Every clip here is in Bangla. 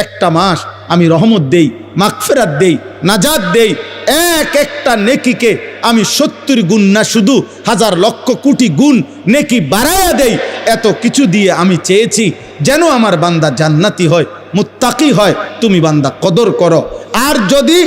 একটা মাস আমি রহমত দেই, মাগফিরাত দেই, নাজাত দেই। এক একটা নেকিকে আমি 70 গুণ না, শুধু হাজার লক্ষ কোটি গুণ নেকি বাড়ায়া দেই। এত কিছু দিয়ে আমি চেয়েছি যেন আমার বান্দা জান্নাতি হয়, মুত্তাকি হয়। তুমি বান্দা কদর করো। আর যদি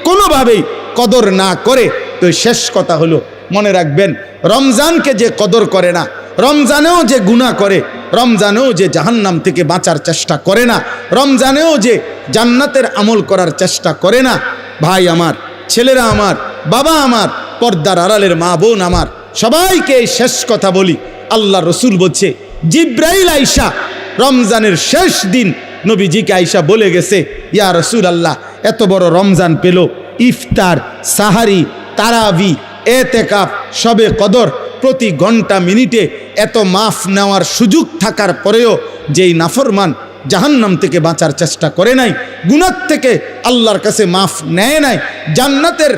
কোনোভাবেই কদর না করে, তো শেষ কথা হলো, মনে রাখবেন, রমজানকে যে কদর করে না, রমজানেও যে গুনাহ করে, রমজানেও যে জাহান্নাম থেকে বাঁচার চেষ্টা করে না, রমজানেও যে জান্নাতের আমল করার চেষ্টা করে না, ভাই আমার, ছেলেরা আমার, বাবা আমার, পর্দার আড়ালের মা বোন আমার, সবাইকে এই শেষ কথা বলি। আল্লাহ রসুল বলছে, জিব্রাইল আইসা রমজানের শেষ দিন নবীজিকে আইসা বলে গেছে, ইয়া রসুল আল্লাহ, এত বড় রমজান পেল, ইফতার, সাহারি, তারাবি, এতেকাফ, শবে কদর, প্রতি ঘন্টা মিনিটে এত মাফ নেওয়ার সুযোগ থাকার পরেও যেই নাফরমান জাহান্নাম থেকে বাঁচার চেষ্টা করে নাই, গুনাহ থেকে আল্লাহর কাছে মাফ নেয় নাই, জান্নাতের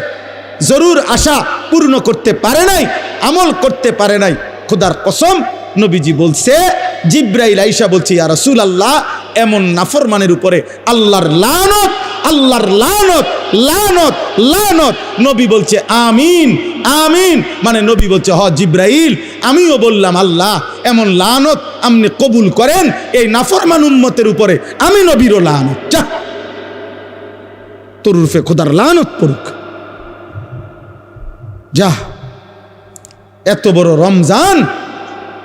জরুর আশা পূর্ণ করতে পারে নাই, আমল করতে পারে নাই, খোদার কসম নবীজি বলছে, জিব্রাইল আইসা বলছে, ইয়া রাসূলুল্লাহ, এমন নাফরমানের উপরে আল্লাহর লানত, আল্লাহর লানত, লানত, লানত। নবী বলছে আমিন, আমিন। মানে নবী বলছে, হ জিব্রাইল, আমিও বললাম আল্লাহ, এমন লানত আপনি কবুল করেন এই নাফরমান উম্মতের উপরে, আমি নবীরও লানত। যা, তোর রূপে খোদার লানত পড়ুক। যা, এত বড় রমজান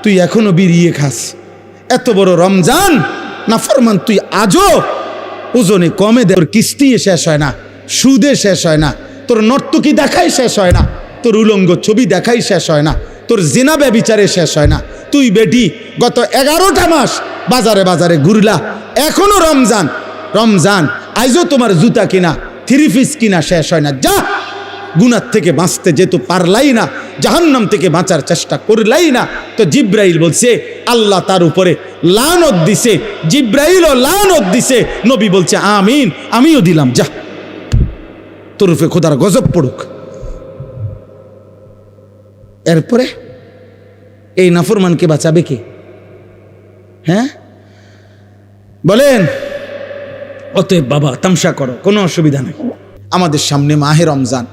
তুই এখনো বিড়িয়ে খাস, এত বড় রমজান নাফরমান তুই আজও ওজনে কমে দে। তোর কিস্তি শেষ হয় না, সুদে শেষ হয় না, তোর নর্তকী দেখাই শেষ হয় না, তোর উলঙ্গ ছবি দেখাই শেষ হয় না, তোর জিনা ব্যভিচারে শেষ হয় না। তুই বেটি গত 11টা মাস বাজারে বাজারে ঘুরলা, এখনো রমজান, রমজান আইজও তোমার জুতা কিনা, 3 পিস কিনা শেষ হয় না। যা, গুনাহ থেকে বাঁচতে যেহেতু পারলাই না, জাহান্নাম থেকে বাঁচার চেষ্টা করলাই না, তো জিব্রাইল বলছে আল্লাহ তার উপরে লানত দিছে, জিব্রাইলও লানত দিছে। নবী বলছে আমিন, আমিও দিলাম। যা, তোর উপরে খোদার গজব পড়ুক। এরপরে এই নাফরমানকে বাঁচাবে কে? হ্যাঁ বলেন? অতএব বাবা, তামসা করো, কোনো অসুবিধা নেই। আমাদের সামনে মাহে রমজান,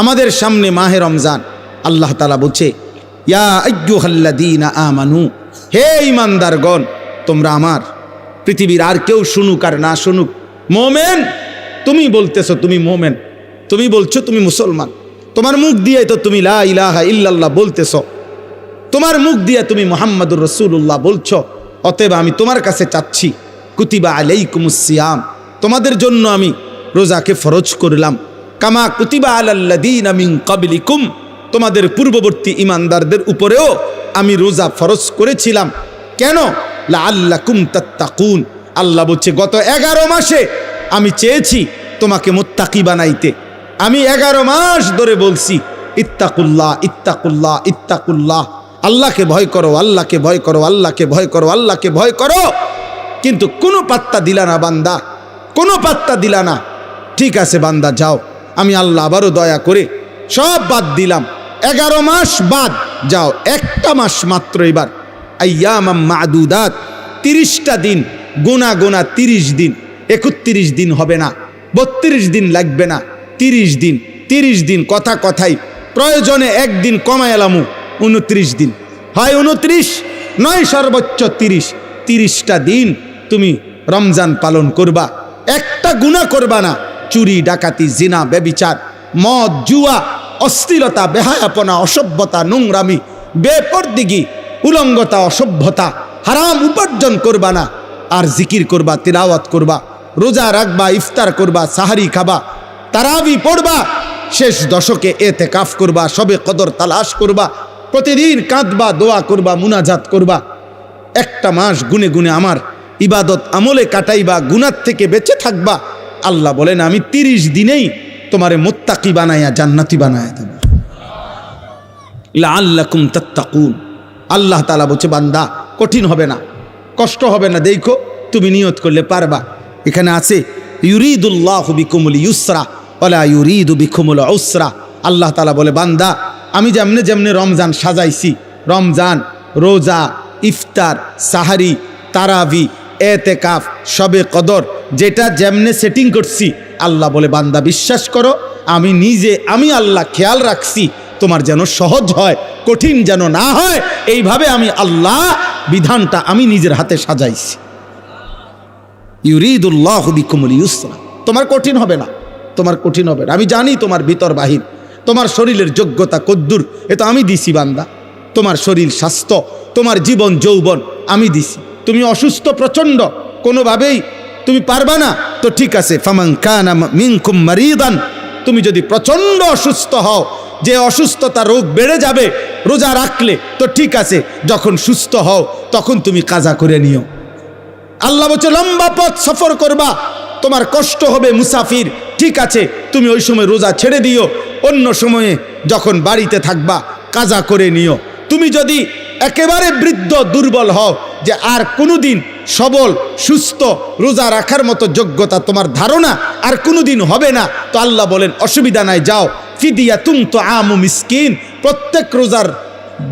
আমাদের সামনে মাহে রমজান। আল্লাহ তাআলা বলছে, ইয়া আইয়ুহাল্লাযীনা আমানু, হে ঈমানদারগণ, তোমরা আমার, পৃথিবীর আর কেউ শুনুক আর না শুনুক, মোমেন, তুমি বলতেছো তুমি মোমেন, তুমি বলছো তুমি মুসলমান, তোমার মুখ দিয়ে তো তুমি লা ইলাহা ইল্লাল্লাহ বলতেছো, তোমার মুখ দিয়ে তুমি মুহাম্মাদুর রাসূলুল্লাহ বলছো। অতএব আমি তোমার কাছে চাচ্ছি, কুতিবা আলাইকুমুস সিয়াম, তোমাদের জন্য আমি রোজাকে ফরজ করলাম, কামা কুতিবা আলাল্লাযীনা মিন ক্বাবলিকুম, তোমাদের পূর্ববর্তী ঈমানদারদের উপরেও আমি রোজা ফরজ করেছিলাম। কেন? লাআল্লাকুম তাত্তাকুন। আল্লাহ বলছে, গত 11 মাসে আমি চেয়েছি তোমাকে মুত্তাকি বানাইতে। আমি 11 মাস ধরে বলছি, ইত্তাকুল্লাহ, ইত্তাকুল্লাহ, ইত্তাকুল্লাহ, আল্লাহকে ভয় করো, আল্লাহকে ভয় করো, আল্লাহকে ভয় করো, আল্লাহকে ভয় করো। কিন্তু কোনো পাত্তা দিলা না বান্দা, কোনো পাত্তা দিলা না। ঠিক আছে বান্দা, যাও, আমি আল্লাহ আবারও দয়া করে সব বাদ দিলাম, 11 মাস বাদ, যাও, একটা মাস মাত্র এবার, আইয়ামাম মাদুদাত, 30টা দিন গোনা গোনা, 30 দিন, 31 দিন হবে না, 32 দিন লাগবে না, 30 দিন, 30 দিন, কথা কথাই, প্রয়োজনে একদিন কমায় এলামু, 29 দিন, হয় 29 নয় সর্বোচ্চ 30, 30টা দিন তুমি রমজান পালন করবা, একটা গুনাহ করবা না। চুরি, ডাকাতি, জিনা, ব্যভিচার, মদ, জুয়া, অশ্লীলতা, বেহায়াপনা, অসভ্যতা, নোংরামি, বেপরদিগি, উলঙ্গতা, অসভ্যতা, হারাম উপার্জন করবা না। আর জিকির করবা, তিলাওয়াত করবা, রোজা রাখবা, ইফতার করবা, সাহারি খাবা, তারাবি পড়বা, শেষ দশকে এতেকাফ করবা, শবে কদর তালাশ করবা, প্রতিদিন কাঁদবা, দোয়া করবা, মুনাজাত করবা। একটা মাস গুনে গুনে আমার ইবাদত আমলে কাটাইবা, গুনাহ থেকে বেঁচে থাকবা। আল্লাহ বলেন, আমি 30 দিনেই তোমারে মুত্তাকি বানাইয়া জান্নাতি বানাইয়া দেব। লাআল্লাকুম তাত্তাকুন। আল্লাহ তাআলা বলছে, বান্দা কঠিন হবে না, কষ্ট হবে না, দেখো তুমি নিয়ত করলে পারবা। এখানে আছে, ইউরিদুল্লাহু বিকুমুল ইউসরা ওয়ালা ইউরিদু বিকুমুল উসরা। আল্লাহ তাআলা বলে, বান্দা আমি যেমনে যেমনে রমজান সাজাইছি, রমজান, রোজা, ইফতার, সাহারি, তারাবি, এতেকাফ, শবে কদর, যেটা যেমনে সেটিং করছি, আল্লাহ বলে বান্দা বিশ্বাস করো আমি আল্লাহ খেয়াল রাখছি তোমার যেন সহজ হয়, কঠিন যেন না হয়। এইভাবে আমি আল্লাহ বিধানটা আমি নিজের হাতে সাজাইছি। ইউরিদুল্লাহু বিকুমুল ইউসরা, তোমার কঠিন হবে না, তোমার কঠিন হবে না। আমি জানি তোমার ভিতর বাহির, তোমার শরীরের যোগ্যতা কদ্দুর, এ তো আমি দিছি বান্দা। তোমার শরীর স্বাস্থ্য, তোমার জীবন যৌবন আমি দিছি। তুমি অসুস্থ প্রচণ্ড, কোনোভাবেই তুমি পারবা না, তো ঠিক আছে, ফামান কানা মিনকুম মারিদান, তুমি যদি প্রচণ্ড অসুস্থ হও, যে অসুস্থতা রোগ বেড়ে যাবে রোজা রাখলে, তো ঠিক আছে, যখন সুস্থ হও তখন তুমি কাজা করে নিও। আল্লাহ বলছে লম্বা পথ সফর করবা, তোমার কষ্ট হবে মুসাফির, ঠিক আছে, তুমি ওই সময় রোজা ছেড়ে দিও, অন্য সময়ে যখন বাড়িতে থাকবা কাজা করে নিও। তুমি যদি একেবারে বৃদ্ধ দুর্বল হও, যে আর কোনোদিন সবল সুস্থ রোজা রাখার মতো যোগ্যতা তোমার ধারণা আর কোনোদিন হবে না, তো আল্লাহ বলেন অসুবিধা নাই, যাও ফিদিয়াতুন তুআমু মিসকিন, প্রত্যেক রোজার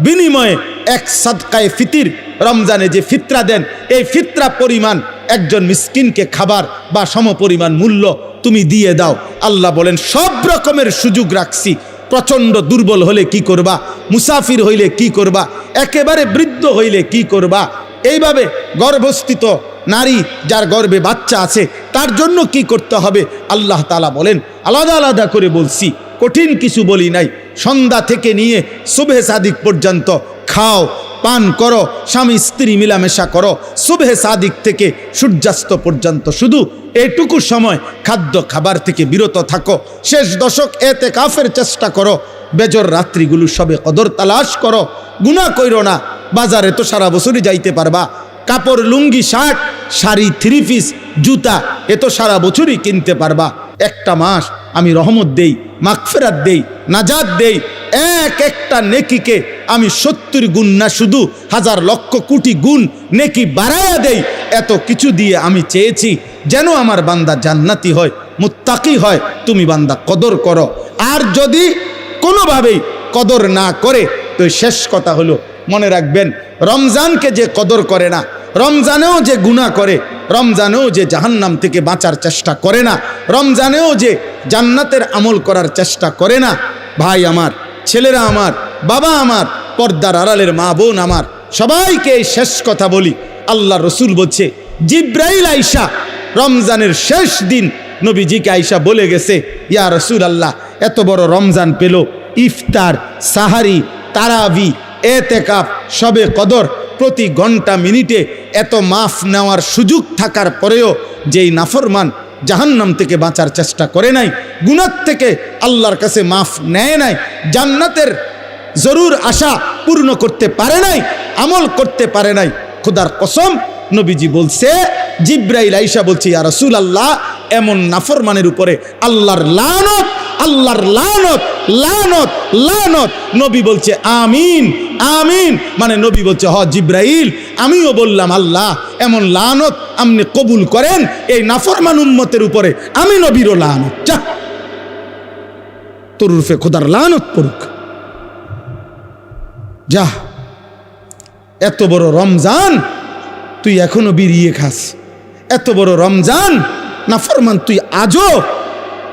বিনিময়ে এক সাদকায়ে ফিতির, রমজানে যে ফিতরা দেন এই ফিতরা পরিমাণ একজন মিসকিনকে খাবার বা সমপরিমাণ মূল্য তুমি দিয়ে দাও। আল্লাহ বলেন সব রকমের সুযোগ রাখছি, প্রচণ্ড দুর্বল হলে কি করবা, মুসাফির হইলে কি করবা, একেবারে বৃদ্ধ হইলে কি করবা, এইভাবে গর্ভস্থিত নারী যার গর্ভে বাচ্চা আছে তার জন্য কি করতে হবে, আল্লাহ তাআলা বলেন আলাদা আলাদা করে বলছি, কঠিন কিছু বলি নাই। সন্ধ্যা থেকে নিয়ে সুবহে সাদিক পর্যন্ত খাও, পান করো, স্বামী স্ত্রী মিলামেশা করো, সুবহে সাদিক থেকে সূর্যাস্ত পর্যন্ত শুধু এইটুকু সময় খাদ্য খাবার থেকে বিরত থাকো। শেষ দশক এতেকাফের চেষ্টা করো, বেজর রাত্রিগুলো সবে কদর তালাশ করো, গুনাহ কইরো না। বাজারে তো সারা বছরই যাইতে পারবা, কাপড় লুঙ্গি শার্ট শাড়ি থ্রি পিস জুতা এ তো সারা বছরই কিনতে পারবা। একটা মাস আমি রহমত দেই, মাগফিরাত দেই, নাজাত দেই, একটা নেকিকে আমি 70 গুণ না শুধু হাজার লক্ষ কোটি গুণ নেকি বাড়ায়া দেই। এত কিছু দিয়ে আমি চেয়েছি যেন আমার বান্দা জান্নাতি হয়, মুত্তাকি হয়। তুমি বান্দা কদর করো, আর যদি কোনোভাবেই কদর না করে তো শেষ কথা হলো মনে রাখবেন, রমজানকে যে কদর করে না, রমজানেও যে গুনাহ করে, রমজানেও যে জাহান্নাম থেকে বাঁচার চেষ্টা করে না, রমজানেও যে জান্নাতের আমল করার চেষ্টা করে না, ভাই আমার, ছেলেরা আমার, বাবা আমার, পর্দার আড়ালের মা বোন আমার, সবাইকে এই শেষ কথা বলি। আল্লাহ রসুল বলছে জিব্রাইল আইসা রমজানের শেষ দিন নবীজিকে আইসা বলে গেছে, ইয়া রসুল আল্লাহ, এত বড় রমজান পেল, ইফতার, সাহারি, তারাবি, এতেকাফ, শবে কদর, প্রতি ঘন্টা মিনিটে এত মাফ নেওয়ার সুযোগ থাকার পরেও যেই নাফরমান জাহান্নাম থেকে বাঁচার চেষ্টা করে নাই, গুনাহ থেকে আল্লাহর কাছে মাফ নেয় নাই, জান্নাতের জরুর আশা পূর্ণ করতে পারে নাই, আমল করতে পারে নাই, খোদার কসম নবীজি বলছে, জিব্রাইল আইসা বলছে, ইয়া রাসূলুল্লাহ, এমন নাফরমানের উপরে আল্লাহর লানত, আল্লাহর লানত, লানত, লানত। নবী বলছে আমিন, আমিন, মানে নবী বলছে হ জিব্রাইল, আমিও বললাম আল্লাহ এমন লানত আপনি কবুল করেন এই নাফরমান উম্মতের উপরে, আমি নবীরও লানত, যা তোর রূপে খোদার লানত পড়ুক, যা। এত বড় রমজান তুই এখনো বিড়িয়ে খাস, এত বড় রমজান নাফরমান তুই আজও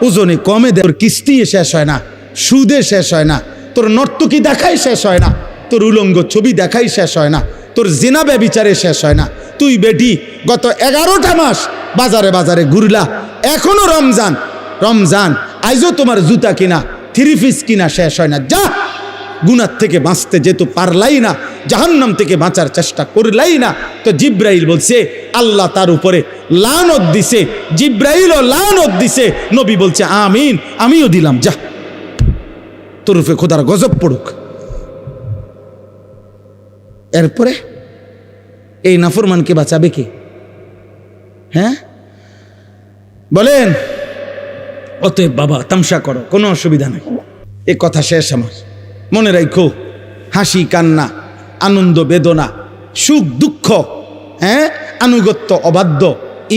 ওজনে কমে দে, তোর কিস্তি শেষ হয় না, সুদে শেষ হয় না, তোর নর্তকী দেখাই শেষ হয় না, তোর উলঙ্গ ছবি দেখাই শেষ হয় না, তোর জিনা ব্যভিচারে শেষ হয় না। তুই বেটি গত 11টা মাস বাজারে বাজারে ঘুরলা, এখনো রমজান, রমজান আইজও তোমার জুতা কিনা থ্রি পিস কিনা শেষ হয় না, যা। গুনাহ থেকে বাঁচতে যেহেতু পারলাই না, জাহান্নাম থেকে বাঁচার চেষ্টা করলাই না, তো জিব্রাইল বলছে আল্লাহ তার উপরে লানত দিছে, জিব্রাইলও লানত দিছে, নবী বলছে আমিন, আমিও দিলাম, যা তোর উপরে খোদার গজব পড়ুক। এরপরে এই নাফরমানকে বাঁচাবে কে? হ্যাঁ বলেন? অতএব বাবা তামসা করো, কোনো অসুবিধা নেই। এ কথা শেষ আমার। মনে রাখো, হাসি কান্না, আনন্দ বেদনা, সুখ দুঃখ, হ্যাঁ, আনুগত্য অবাধ্য,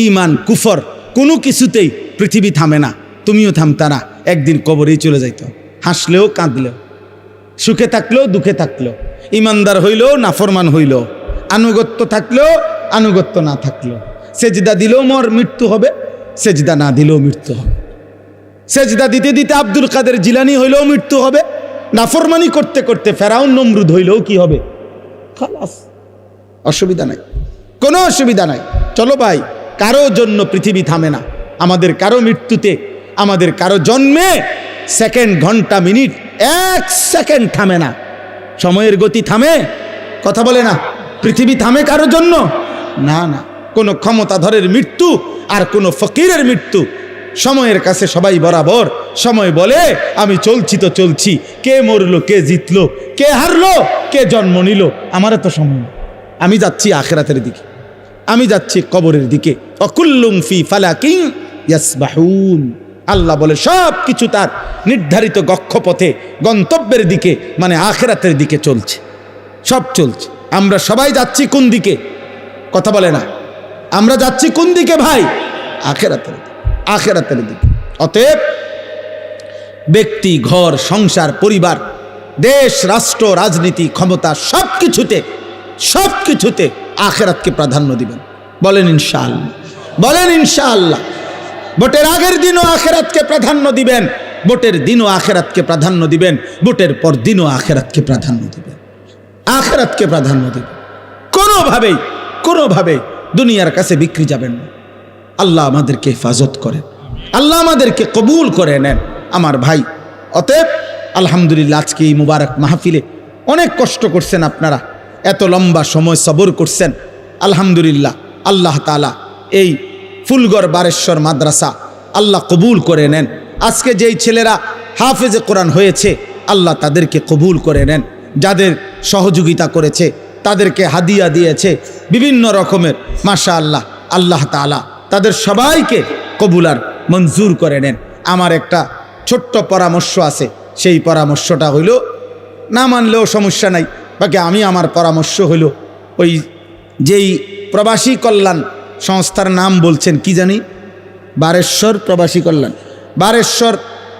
ঈমান কুফর, কোনো কিছুতেই পৃথিবী থামে না, তুমিও থামতা না, একদিন কবরেই চলে যাইত। হাসলেও কাঁদলেও, সুখে থাকলেও দুঃখে থাকলেও, ইমানদার হইলেও নাফরমান হইলেও, আনুগত্য থাকলেও আনুগত্য না থাকলেও। সেজদা দিলেও মৃত্যু হবে, সেজদা না দিলেও মৃত্যু হবে। সেজদা দিতে দিতে আব্দুল কাদের জিলানী হইলেও মৃত্যু হবে, নাফরমানি করতে করতে ফেরাউন নমরুদ হইলেও কি হবে? খালাস, অসুবিধা নাই, কোনো অসুবিধা নাই। চলো ভাই, কারো জন্য পৃথিবী থামে না। আমাদের কারো মৃত্যুতে, আমাদের কারো জন্মে সেকেন্ড, ঘন্টা, মিনিট, 1 সেকেন্ড থামে না। সময়ের গতি থামে? কথা বলে না। পৃথিবী থামে কারো জন্য? না না। কোনো ক্ষমতাধরের মৃত্যু আর কোনো ফকিরের মৃত্যু সময়ের কাছে সবাই বরাবর। সময় বলে আমি চলছি তো চলছি, কে মরলো, কে জিতলো, কে হারলো, কে জন্ম নিল, আমার তো সময় না। আমি যাচ্ছি আখিরাতের দিকে, আমি যাচ্ছি কবরের দিকে। অকুল্লুম ফি ফালাকিন ইয়াসবাহুন। আল্লাহ বলে সব কিছু তার নির্ধারিত গক্ষপথে, গন্তব্যের দিকে, মানে আখিরাতের দিকে চলছে, সব চলছে। আমরা সবাই যাচ্ছি কোন দিকে? কথা বলে না। আমরা যাচ্ছি কোন দিকে ভাই? আখিরাতের দিকে, আখিরাতের দিকে। অতএব ব্যক্তি, ঘর, সংসার, পরিবার, দেশ, রাষ্ট্র, রাজনীতি, ক্ষমতা, সব কিছুতে আখিরাতকে প্রাধান্য দিবেন। বলেন ইনশাআল্লাহ, বলেন ইনশাআল্লাহ। ভোটের আগের দিনও আখিরাতকে প্রাধান্য দিবেন, ভোটের দিনও আখিরাতকে প্রাধান্য দিবেন, ভোটের পর দিনও আখিরাতকে প্রাধান্য দিবেন, আখিরাতকে প্রাধান্য দিবেন। কোনোভাবেই দুনিয়ার কাছে বিক্রি যাবেন না। আল্লাহ আমাদেরকে হেফাজত করেন, আল্লাহ আমাদেরকে কবুল করে নেন আমার ভাই। অতএব আলহামদুলিল্লাহ, আজকে এই মুবারক মাহফিলে অনেক কষ্ট করছেন আপনারা, এত লম্বা সময় সবর করছেন। আলহামদুলিল্লাহ, আল্লাহ তাআলা এই ফুলগড় বারেশ্বর মাদ্রাসা আল্লাহ কবুল করে নেন। আজকে যেই ছেলেরা হাফেজে কোরআন হয়েছে, আল্লাহ তাদেরকে কবুল করে নেন। যাদের সহযোগিতা করেছে, তাদেরকে হাদিয়া দিয়েছে বিভিন্ন রকমের, মাশাআল্লাহ, আল্লাহ তাআলা তাদের সবাইকে কবুল আর মঞ্জুর করে নেন। আমার একটা ছোট্ট পরামর্শ আছে, সেই পরামর্শটা হইল, না মানলেও সমস্যা নাই, বাকি আমি আমার পরামর্শ হইল, ওই যেই প্রবাসী কল্যাণ সংস্থার নাম বলছেন কি জানি, বারেশ্বর প্রবাসী কল্যাণ, বারেশ্বর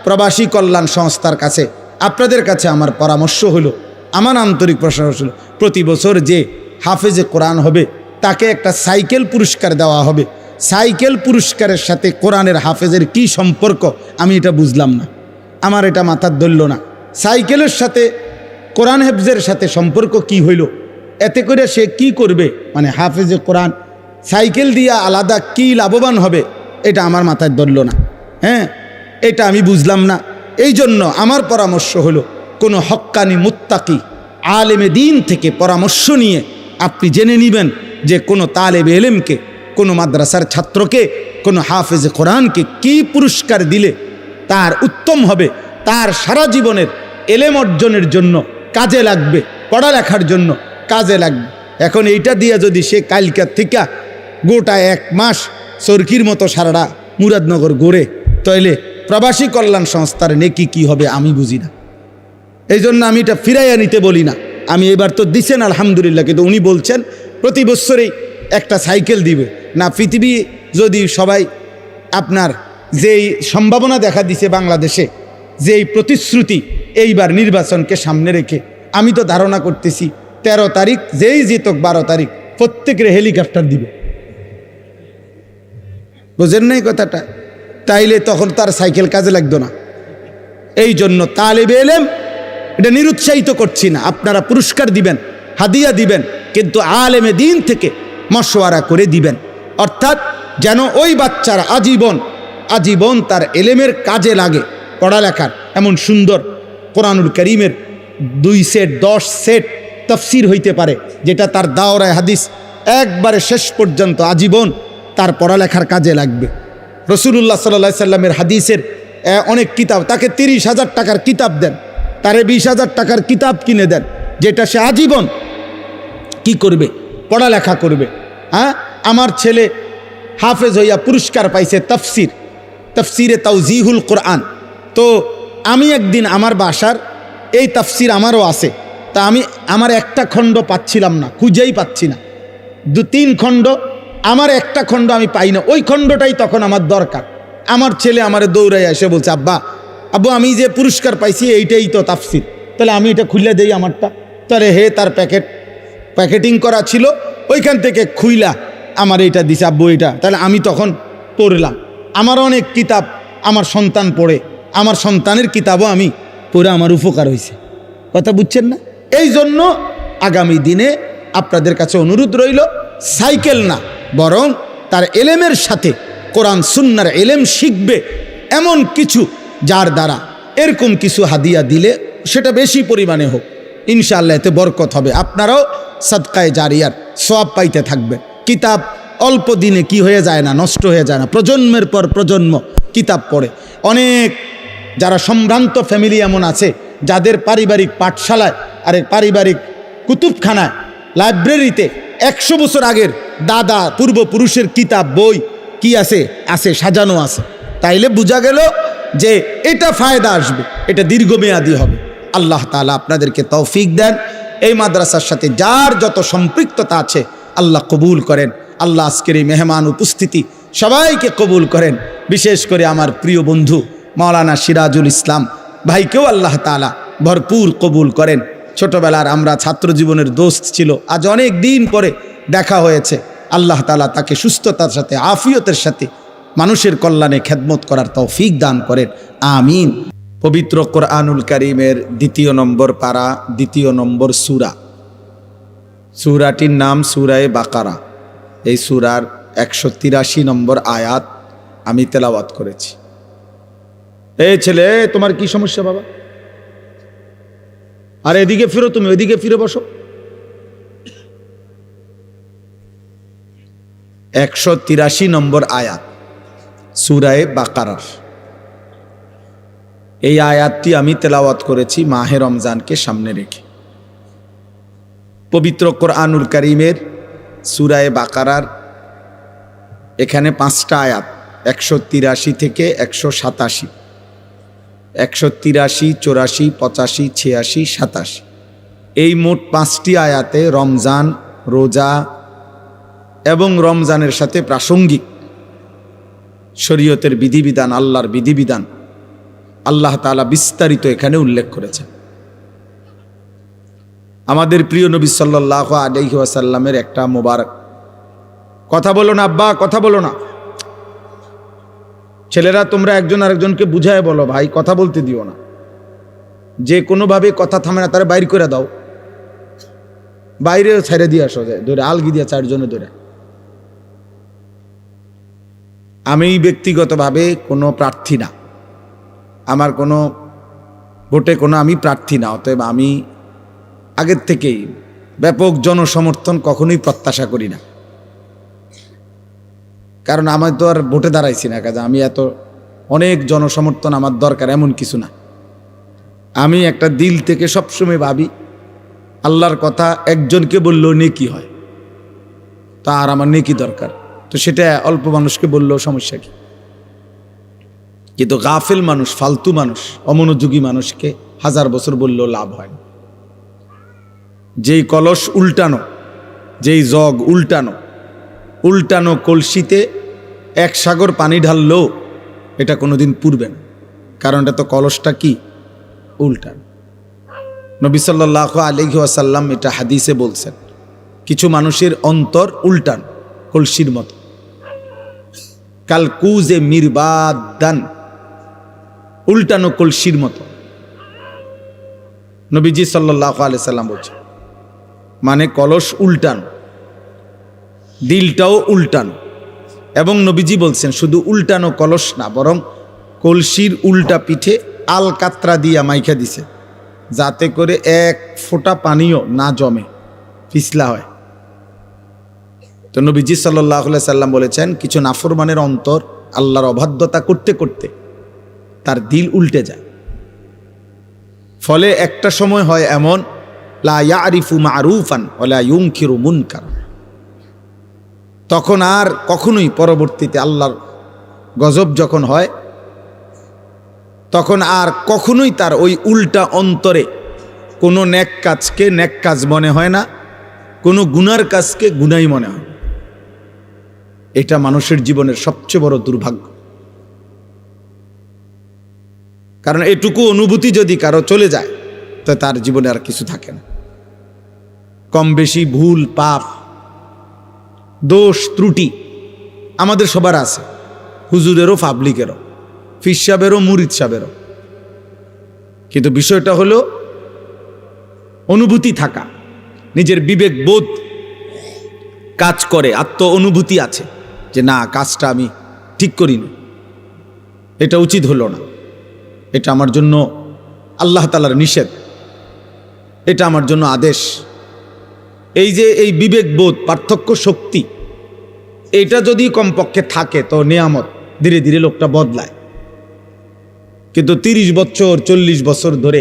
প্রবাসী কল্যাণ সংস্থার কাছে, আপনাদের কাছে আমার পরামর্শ হলো, আমার আন্তরিক প্রশংসা হলো, প্রতি বছর যে হাফেজে কোরআন হবে তাকে একটা সাইকেল পুরস্কার দেওয়া হবে। সাইকেল পুরস্কারের সাথে কোরআনের হাফেজের কি সম্পর্ক আমি এটা বুঝলাম না, আমার এটা মাথার ধরল না। সাইকেলের সাথে কোরআন হেফজের সাথে সম্পর্ক কি হইল? এতে করে সে কি করবে, মানে হাফেজে কোরআন সাইকেল দিয়া আলাদা কি লাভবান হবে, এটা আমার মাথায় ধরল না। হ্যাঁ, এটা আমি বুঝলাম না। এই জন্য আমার পরামর্শ হলো, কোনো হক্কানি মুত্তাকি আলেমে দিন থেকে পরামর্শ নিয়ে আপনি জেনে নেবেন যে কোনো তালেবে এলেমকে, কোনো মাদ্রাসার ছাত্রকে, কোনো হাফেজে কোরআনকে কি পুরস্কার দিলে তার উত্তম হবে, তার সারা জীবনের এলেম অর্জনের জন্য কাজে লাগবে, পড়ালেখার জন্য কাজে লাগবে। এখন এইটা দিয়ে যদি সে কালকার থেকে গোটা 1 মাস চরকির মতো সারাটা মুরাদনগর ঘুরে, তাইলে প্রবাসী কল্যাণ সংস্থার নেকি কি হবে আমি বুঝি না। এই জন্য আমি এটা ফিরাইয়া নিতে বলি না। আমি এবার তো দিছেন আলহামদুলিল্লাহ, কিন্তু উনি বলছেন প্রতি বছরেই একটা সাইকেল দিবে না। পৃথিবী যদি সবাই আপনার যেই সম্ভাবনা দেখা দিছে বাংলাদেশে, যেই প্রতিশ্রুতি এইবার নির্বাচনকে সামনে রেখে, আমি তো ধারণা করতেছি 13 তারিখ যেই জিতক 12 তারিখ প্রত্যেকের হেলিকপ্টার দিবে। বুঝেন নাই কথাটা? তাইলে তখন তার সাইকেল কাজে লাগতো না। এই জন্য তালেবে এলেম, এটা নিরুৎসাহিত করছি না, আপনারা পুরস্কার দিবেন, হাদিয়া দিবেন, কিন্তু আলেমে দিন থেকে মশওয়ারা করে দিবেন। অর্থাৎ যেন ওই বাচ্চার আজীবন তার এলেমের কাজে লাগে, পড়ালেখার। এমন সুন্দর কোরআনুল কারীমের 2 সেট 10 সেট তাফসীর হইতে পারে, যেটা তার দাওরায়ে হাদিস একবারে শেষ পর্যন্ত আজীবন তার পড়ালেখার কাজে লাগবে। রাসূলুল্লাহ সাল্লাল্লাহু আলাইহি সাল্লামের হাদিসের অনেক কিতাব, তাকে 30,000 টাকার কিতাব দেন, তারে 20,000 টাকার কিতাব কিনে দেন, যেটা সে আজীবন কি করবে, পড়ালেখা করবে। হ্যাঁ, আমার ছেলে হাফেজ হইয়া পুরস্কার পাইছে তাফসিরে তাওজিহুল কোরআন। তো আমি একদিন আমার বাসার এই তাফসির আমারও আছে, তা আমি আমার একটা খণ্ড পাচ্ছিলাম না, খুঁজেই পাচ্ছি না। 2-3 খণ্ড, আমার একটা খণ্ড আমি পাই না, ওই খণ্ডটাই তখন আমার দরকার। আমার ছেলে আমারে দৌড়াই এসে বলছে, আব্বু আমি যে পুরস্কার পাইছি এইটাই তো তাফসির, তাহলে আমি এটা খুলে দেই আমারটা। তাহলে হে তার প্যাকেট প্যাকেটিং করা ছিল, ওইখান থেকে খুইলা আমার এইটা দিছে আব্বু এটা, তাহলে আমি তখন পড়লাম। আমার অনেক কিতাব আমার সন্তান পড়ে, আমার সন্তানের কিতাবও আমি পড়ে আমার উপকার হয়েছে। কথা বুঝছেন না? এই জন্য আগামী দিনে আপনাদের কাছে অনুরোধ রইল, সাইকেল না বরং তার এলেমের সাথে কোরআন সুন্নাহর এলেম শিখবে এমন কিছু, যার দ্বারা এরকম কিছু হাদিয়া দিলে সেটা বেশি পরিমাণে হোক, ইনশাআল্লাহ এতে বরকত হবে। আপনারাও সাদকায়ে জারিয়ার সওয়াব পাইতে থাকবেন। কিতাব অল্প দিনে কি হয়ে যায় না, নষ্ট হয়ে যায় না, প্রজন্মের পর প্রজন্ম কিতাব পড়ে। অনেক যারা সম্ভ্রান্ত ফ্যামিলি এমন আছে যাদের পারিবারিক পাঠশালায় আরে পারিবারিক কুতুবখানায় লাইব্রেরিতে 100 বছর আগের দাদা পূর্বপুরুষের কিতাব বই কি আছে আছে সাজানো আছে। তাইলে বোঝা গেল যে এটা ফায়দা আসবে, এটা দীর্ঘমেয়াদী হবে। আল্লাহ তাআলা আপনাদেরকে তৌফিক দেন। এই মাদ্রাসার সাথে যার যত সম্পৃক্ততা আছে আল্লাহ কবুল করেন। আল্লাহ আজকের এই মেহমান উপস্থিতি সবাইকে কবুল করেন। বিশেষ করে আমার প্রিয় বন্ধু মাওলানা সিরাজুল ইসলাম ভাইকেও আল্লাহ তাআলা ভরপুর কবুল করেন। ছোটবেলার আমরা ছাত্র জীবনের দোস্ত ছিল, আজ অনেক দিন পরে দেখা হয়েছে। আল্লাহ তাআলা তাকে সুস্থতার সাথে আফিয়তের সাথে মানুষের কল্যাণে খেদমত করার তৌফিক দান করেন, আমিন। পবিত্র কোরআনুল কারীমের 2 নম্বর পারা 2 নম্বর সূরা, সূরাটির নাম সূরায়ে বাকারা। এই সূরার 183 নম্বর আয়াত আমি তেলাওয়াত করেছি। এই ছেলে, তোমার কি সমস্যা বাবা? আর এদিকে ফিরো, তুমি ওইদিকে ফিরে বসো। 183 নম্বর আয়াত সূরায়ে বাকারার। এই আয়াতটি আমি তেলাওয়াত করেছি মাহে রমজানকে সামনে রেখে। পবিত্র কোরআনুল কারীমের সূরায়ে বাকারার এখানে 5টা আয়াত, 183 থেকে 187, 183, 84, 85, 86, 87, এই মোট 5টি আয়াতে রমজান, রোজা এবং রমজানের সাথে প্রাসঙ্গিক শরীয়তের বিধিবিধান, আল্লাহর বিধিবিধান আল্লাহ তাআলা বিস্তারিত এখানে উল্লেখ করেছেন। আমাদের প্রিয় নবী সাল্লাল্লাহু আলাইহি ওয়াসাল্লামের একটা মোবারক কথা বলো না আব্বা, কথা বলো না। ছেলেরা তোমরা একজন আরেকজনকে বুঝায় বলো, ভাই কথা বলতে দিও না। যে কোনোভাবে কথা থামে না তারা বাইর করে দাও, বাইরে ছেড়ে দিয়ে আসো, যায় ধরে আলগি দিয়া 4 জনে ধরে। আমি ব্যক্তিগতভাবে কোনো প্রার্থী না, আমার কোনো ভোটে কোনো আমি প্রার্থী না, অতএব আমি আগের থেকেই ব্যাপক জনসমর্থন কখনোই প্রত্যাশা করি না। কারণ আমি তো আর ভোটে দাঁড়াইছি না, কাজে আমি এত অনেক জনসমর্থন আমার দরকার এমন কিছু না। আমি একটা দিল থেকে সবসময় ভাবি আল্লাহর কথা একজনকে বললেও নেকি হয়, তা আর আমার নেকি দরকার, তো সেটা অল্প মানুষকে বললেও সমস্যা কি। কিন্তু গাফেল মানুষ, ফালতু মানুষ, অমনোযোগী মানুষকে 1000 বছর বললেও লাভ হয় না। যেই কলস উল্টানো, যেই জগ উল্টানো, উল্টানো কলসিতে 1 সাগর পানি ঢাললেও এটা কোনোদিন পুরবে না, কারণ এটা তো কলসটা কি উল্টানো। নবী সাল্লাল্লাহু আলাইহি ওয়াসাল্লাম এটা হাদিসে বলছেন, কিছু মানুষের অন্তর উল্টানো কলসির মতো, কালকুজে মিরবাদান, উল্টানো কলসির মতো। নবীজি সাল্লাল্লাহু আলাইহি সাল্লাম বলছেন, মানে কলস উল্টানো, দিলটাও উল্টানো। এবং নবীজি বলছেন শুধু উল্টানো কলস না, বরং কলসির উল্টা পিঠে আলকাতরা দিয়া মাইখা দিছে, যাতে করে 1 ফোঁটা পানিও না জমে, পিছলা হয়। তো নবীজি সাল্লাল্লাহু আলাইহি সাল্লাম বলেছেন, কিছু নাফরমানের অন্তর আল্লাহর অবাধ্যতা করতে করতে তার দিল উল্টে যায়। ফলে একটা সময় হয় এমন, লা ইয়ারিফু মারুফান ওয়ালা ইউনকিরু মুনকার, তখন আর কখনোই পরবর্তীতে আল্লাহর গজব যখন হয়, তখন আর কখনোই তার ওই উল্টা অন্তরে কোনো নেক কাজকে নেক কাজ মনে হয় না, কোনো গুনার কাজকে গুনাই মনে হয়। এটা মানুষের জীবনের সবচেয়ে বড় দুর্ভাগ্য। কারণ এটুকু অনুভূতি যদি কারো চলে যায় তো তার জীবনে আর কিছু থাকে না। কম বেশি ভুল পাপ দোষ ত্রুটি আমাদের সবার আছে, হুজুরেরও পাবলিকেরও, ফির সাহেবেরও মুরিদ সাহেবেরও। কিন্তু বিষয়টা হলো অনুভূতি থাকা, নিজের বিবেক বোধ কাজ করে, আত্ম অনুভূতি আছে যে না, কাজটা আমি ঠিক করিনি, এটা উচিত হলো না, এটা আমার জন্য আল্লাহ তাআলার নিষেধ, এটা আমার জন্য আদেশ। এই যে এই বিবেকবোধ, পার্থক্য শক্তি, এটা যদি কমপক্ষে থাকে তো নিয়ামত, ধীরে ধীরে লোকটা বদলায়। কিন্তু 30 বছর 40 বছর ধরে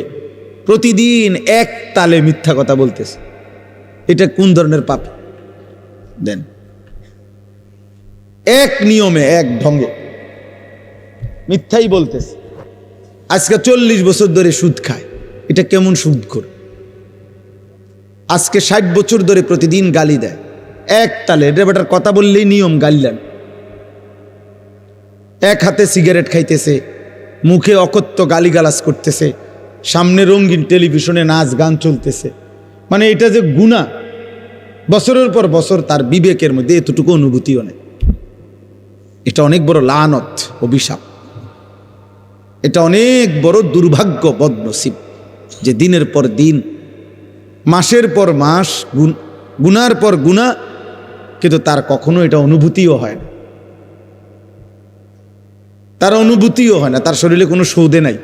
প্রতিদিন এক তালে মিথ্যা কথা বলতেছে, এটা কোন ধরনের পাপ? দেন এক নিয়মে এক ঢঙ্গে মিথ্যাই বলতেছে। আজকে 40 বছর ধরে সুদ খায়, এটা কেমন সুদখোর? আজকে 60 বছর ধরে প্রতিদিন গালি দেয় এক তালে, এটা বেটার কথা বললেই নিয়ম গালিলেন। এক হাতে সিগারেট খাইতেছে, মুখে অকথ্য গালিগালাজ করতেছে, সামনে রঙিন টেলিভিশনে নাচ গান চলতেছে। মানে এটা যে গুনাহ, বছরের পর বছর তার বিবেকের মধ্যে এতটুকু অনুভূতিও নেই। এটা অনেক বড় লানত, অভিশাপ। এটা অনেক বড় দুর্ভাগ্য, বদনসিব, যে দিনের পর দিন, মাসের পর মাস গুনার পর গুনাহ, কিন্তু তার কখনো এটা অনুভূতিও হয় না, তার অনুভূতিও হয় না, তার শরীরে কোনো সৌদে নাই।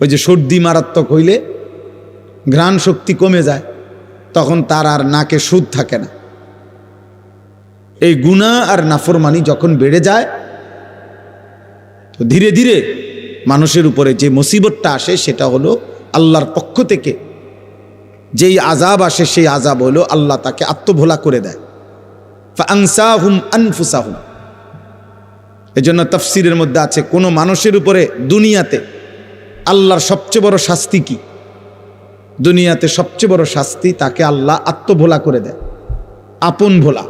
ওই যে সর্দি মারাত্মক হইলে ঘ্রাণ শক্তি কমে যায়, তখন তার আর নাকে সুদ থাকে না। এই গুনাহ আর নাফরমানি যখন বেড়ে যায়, তো ধীরে ধীরে মানুষের উপরে যে মুসিবতটা আসে সেটা হলো আল্লাহর পক্ষ থেকে যেই আযাব আসে, সেই আযাব হলো আল্লাহ তাকে আত্মভোলা করে দেয়। ফাআনসাহুম আনফুসাহুম। এজন্য তাফসীরের মধ্যে আছে, কোনো মানুষের উপরে দুনিয়াতে আল্লাহর সবচেয়ে বড় শাস্তি কি? দুনিয়াতে সবচেয়ে বড় শাস্তি, তাকে আল্লাহ আত্মভোলা করে দেয়, আপন ভোলা।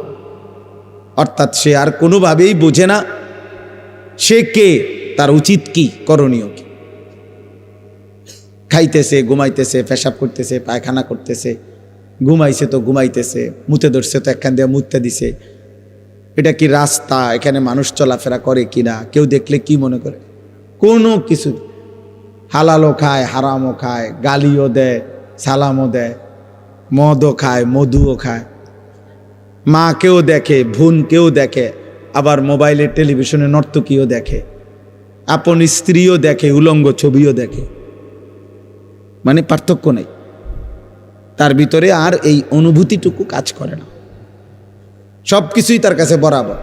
অর্থাৎ সে আর কোনোভাবেই বোঝে না সে কে, তার উচিত কি, করণীয় কি। খাইতেছে, ঘুমাইতেছে, পেশাব করতেছে, পায়খানা করতেছে, ঘুমাইছে তো ঘুমাইতেছে, মুতে ধরছে তো একখান দিয়ে মুততে দিছে। এটা কি রাস্তা? এখানে মানুষ চলাফেরা করে কিনা, কেউ দেখলে কি মনে করে? কোনো কিছু। হালালও খায়, হারামও খায়, গালিও দেয়, সালামও দেয়, মদও খায়, মধুও খায়, মাকেও দেখে, বোনকেও দেখে, আবার মোবাইলে টেলিভিশনে নর্তকীও দেখে, আপন স্ত্রীও দেখে, উলঙ্গ ছবিও দেখে। মানে পার্থক্য নেই তার ভিতরে, আর এই অনুভূতিটুকু কাজ করে না। সব কিছুই তার কাছে বরাবর।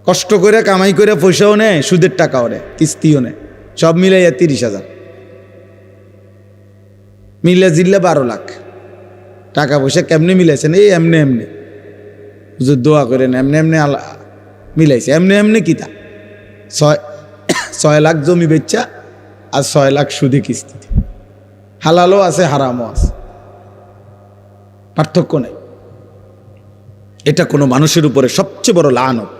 কষ্ট করে কামাই করে পয়সাও নেয়, সুদের টাকাও নেয়, কিস্তিও নেয়, সব মিলাইয়া 30,000, মিলে জিল্লে 12 লাখ টাকা পয়সা। কেমনে মিলাইছেন? এই এমনি এমনি, হুজুর দোয়া করেন, এমনি এমনি মিলাইছে। এমনি এমনি কি তা 6 লাখ জমি বেচা আর 6 লাখ সুদে কিস্তিতে। হালালও আছে, হারামও আছে, পার্থক্য নেই। এটা কোনো মানুষের উপরে সবচেয়ে বড় লানত,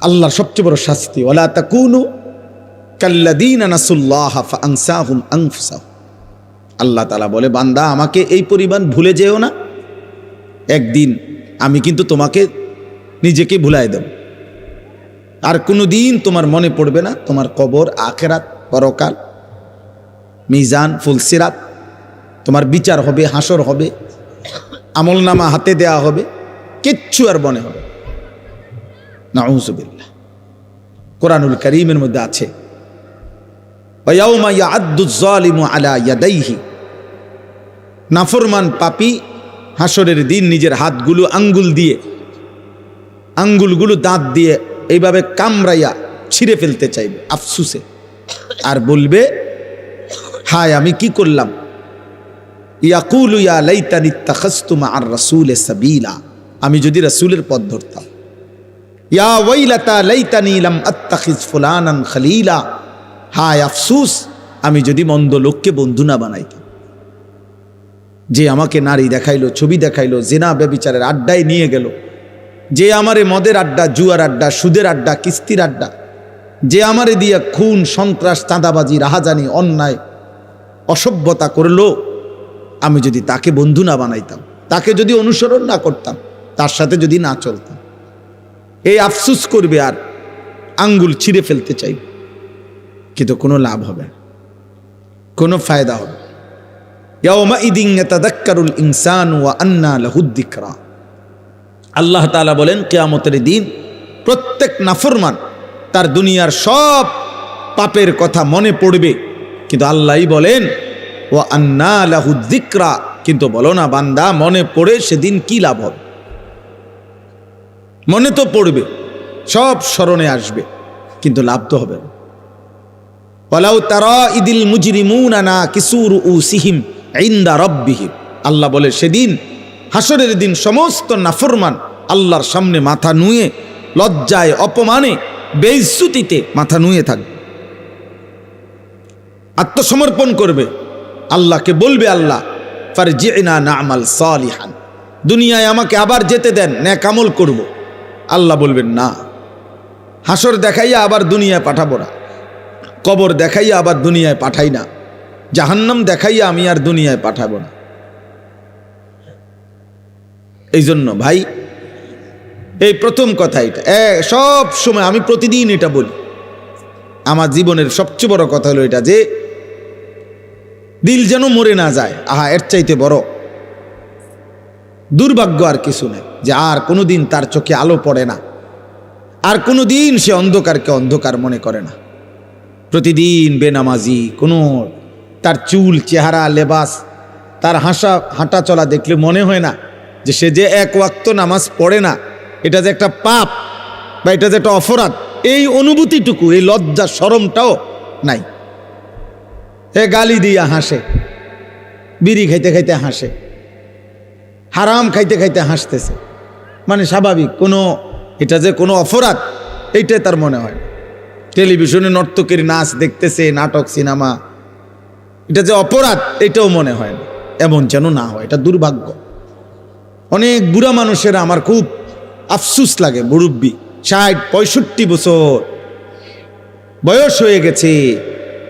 আল্লাহর সবচেয়ে বড় শাস্তি। ওয়ালা তাকুনু কাল্লাযীনা নাসুল্লাহা ফাআনসাহুম আনফুসাহুম। আল্লাহ তাআলা বলে, বান্দা আমাকে এই পরিমাণ ভুলে যেও না, একদিন আমি কিন্তু তোমাকে নিজেকে ভুলাই দেব। আর কোনো দিন তোমার মনে পড়বে না তোমার কবর, আখিরাত, পরকাল, মিজান, ফুলসিরাত, তোমার বিচার হবে, হাসর হবে, আমলনামা হাতে দেয়া হবে, কিচ্ছু আর মনে হবে। নাউযুবিল্লাহ। কোরআনুল কারীমের মধ্যে আছে, ওয়ায়াউমা ইয়া'আদ্দুয যালিমু আলা ইয়াদাইহি। নাফরমান পাপী হাসরের দিন নিজের হাতগুলো আঙ্গুলগুলো দাঁত দিয়ে এইভাবে কামড়াইয়া ছিঁড়ে ফেলতে চাইবে আফসুসে, আর বলবে, হায় আমি কি করলাম। ইয়াকুলু ইয়া লাইতানি ইত্তাখাযতু মা'আর রাসূলি সাবিলা। আমি যদি রাসূলের পথ ধরতাম। ইয়া ওয়াইলাতা লাইতানি লাম আত্তাখিজ ফুলানান খলিলা। হায় আফসুস, আমি যদি মন্দ লোককে বন্ধু না বানাইতাম। যে আমাকে নারী দেখাইলো, ছবি দেখাইলো, জিনা ব্যভিচারের আড্ডায় নিয়ে গেল, যে আমারে মদের আড্ডা, জুয়ার আড্ডা, সুদের আড্ডা, কিস্তির আড্ডা, যে আমারে দিয়া খুন, সন্ত্রাস, চাঁদাবাজি, রাহাজানি, অন্যায়, অসভ্যতা করলো, আমি যদি তাকে বন্ধু না বানাইতাম, তাকে যদি অনুসরণ না করতাম, তার সাথে যদি না চলতাম, এই আফসুস করবে আর আঙ্গুল ছিঁড়ে ফেলতে চাইবে, কিন্তু কোনো লাভ হবে না, কোনো ফায়দা হবে। ইয়াউমাইদিন ইয়াতাযাক্কারুল ইনসানু ওয়া আন্না লাহুদ যিকরা। আল্লাহ তাআলা বলেন কিয়ামতের দিন প্রত্যেক নাফরমান তার দুনিয়ার সব পাপের কথা মনে পড়বে, কিন্তু আল্লাহই বলেন ওয়া আন্না লাহুদ যিকরা, কিন্তু বলো না বান্দা মনে পড়ে সেদিন কি লাভ হবে? মনে তো পড়বে, সব স্মরণে আসবে, কিন্তু লাভ তো হবে না। ওয়ালাউ তারা ইদিল মুজরিমুনা নাকিসু রুউসিহিম ইনদা রাব্বিহিম, আল্লাহ বলে সেদিন হাসরের দিন সমস্ত নাফরমান আল্লাহর সামনে মাথা নুয়ে, লজ্জায়, অপমানে, বেইজ্জতিতে মাথা নুয়ে থাকবে, আত্মসমর্পণ করবে, আল্লাহকে বলবে আল্লাহ ফারজি'না না'মাল সালিহান, দুনিয়ায় আমাকে আবার যেতে দেন, নেক আমল করব। আল্লাহ বলবেন না, হাসর দেখাইয়া আবার দুনিয়ায় পাঠাবো না, কবর দেখাইয়া আবার দুনিয়ায় পাঠাই না, জাহান্নাম দেখাইয়া আমি আর দুনিয়ায় পাঠাবো না। এই জন্য ভাই, এই প্রথম কথা এটা সব সময় আমি প্রতিদিন এটা বলি, আমার জীবনের সবচেয়ে বড় কথা হলো এটা যে দিল যেন মরে না যায়। আহা, এর চাইতে বড় দুর্ভাগ্য আর কিছু নেই, যে আর কোনোদিন তার চোখে আলো পড়ে না, আর কোনোদিন সে অন্ধকারকে অন্ধকার মনে করে না। প্রতিদিন বেনামাজি, কোনো তার চুল, চেহারা, লেবাস, তার হাঁটা চলা দেখলে মনে হয় না যে সে যে এক ওয়াক্ত নামাজ পড়ে না, এটা যে একটা পাপ বা এটা যে একটা অপরাধ, এই অনুভূতিটুকু, এই লজ্জা শরমটাও নাই। এ গালি দিয়া হাসে, বিড়ি খাইতে খাইতে হাসে, হারাম খাইতে খাইতে হাসতেছে, মানে স্বাভাবিক, কোনো এটা যে কোনো অপরাধ এইটাই তার মনে হয়। টেলিভিশনে নর্তকীর নাচ দেখতেছে, নাটক, সিনেমা, এটা যে অপরাধ এটাও মনে হয় না। এমন যেন না হয়, এটা দুর্ভাগ্য। অনেক বুড়া মানুষেরা আমার খুব আফসুস লাগে, মুরব্বী 60-65 বছর বয়স হয়ে গেছে,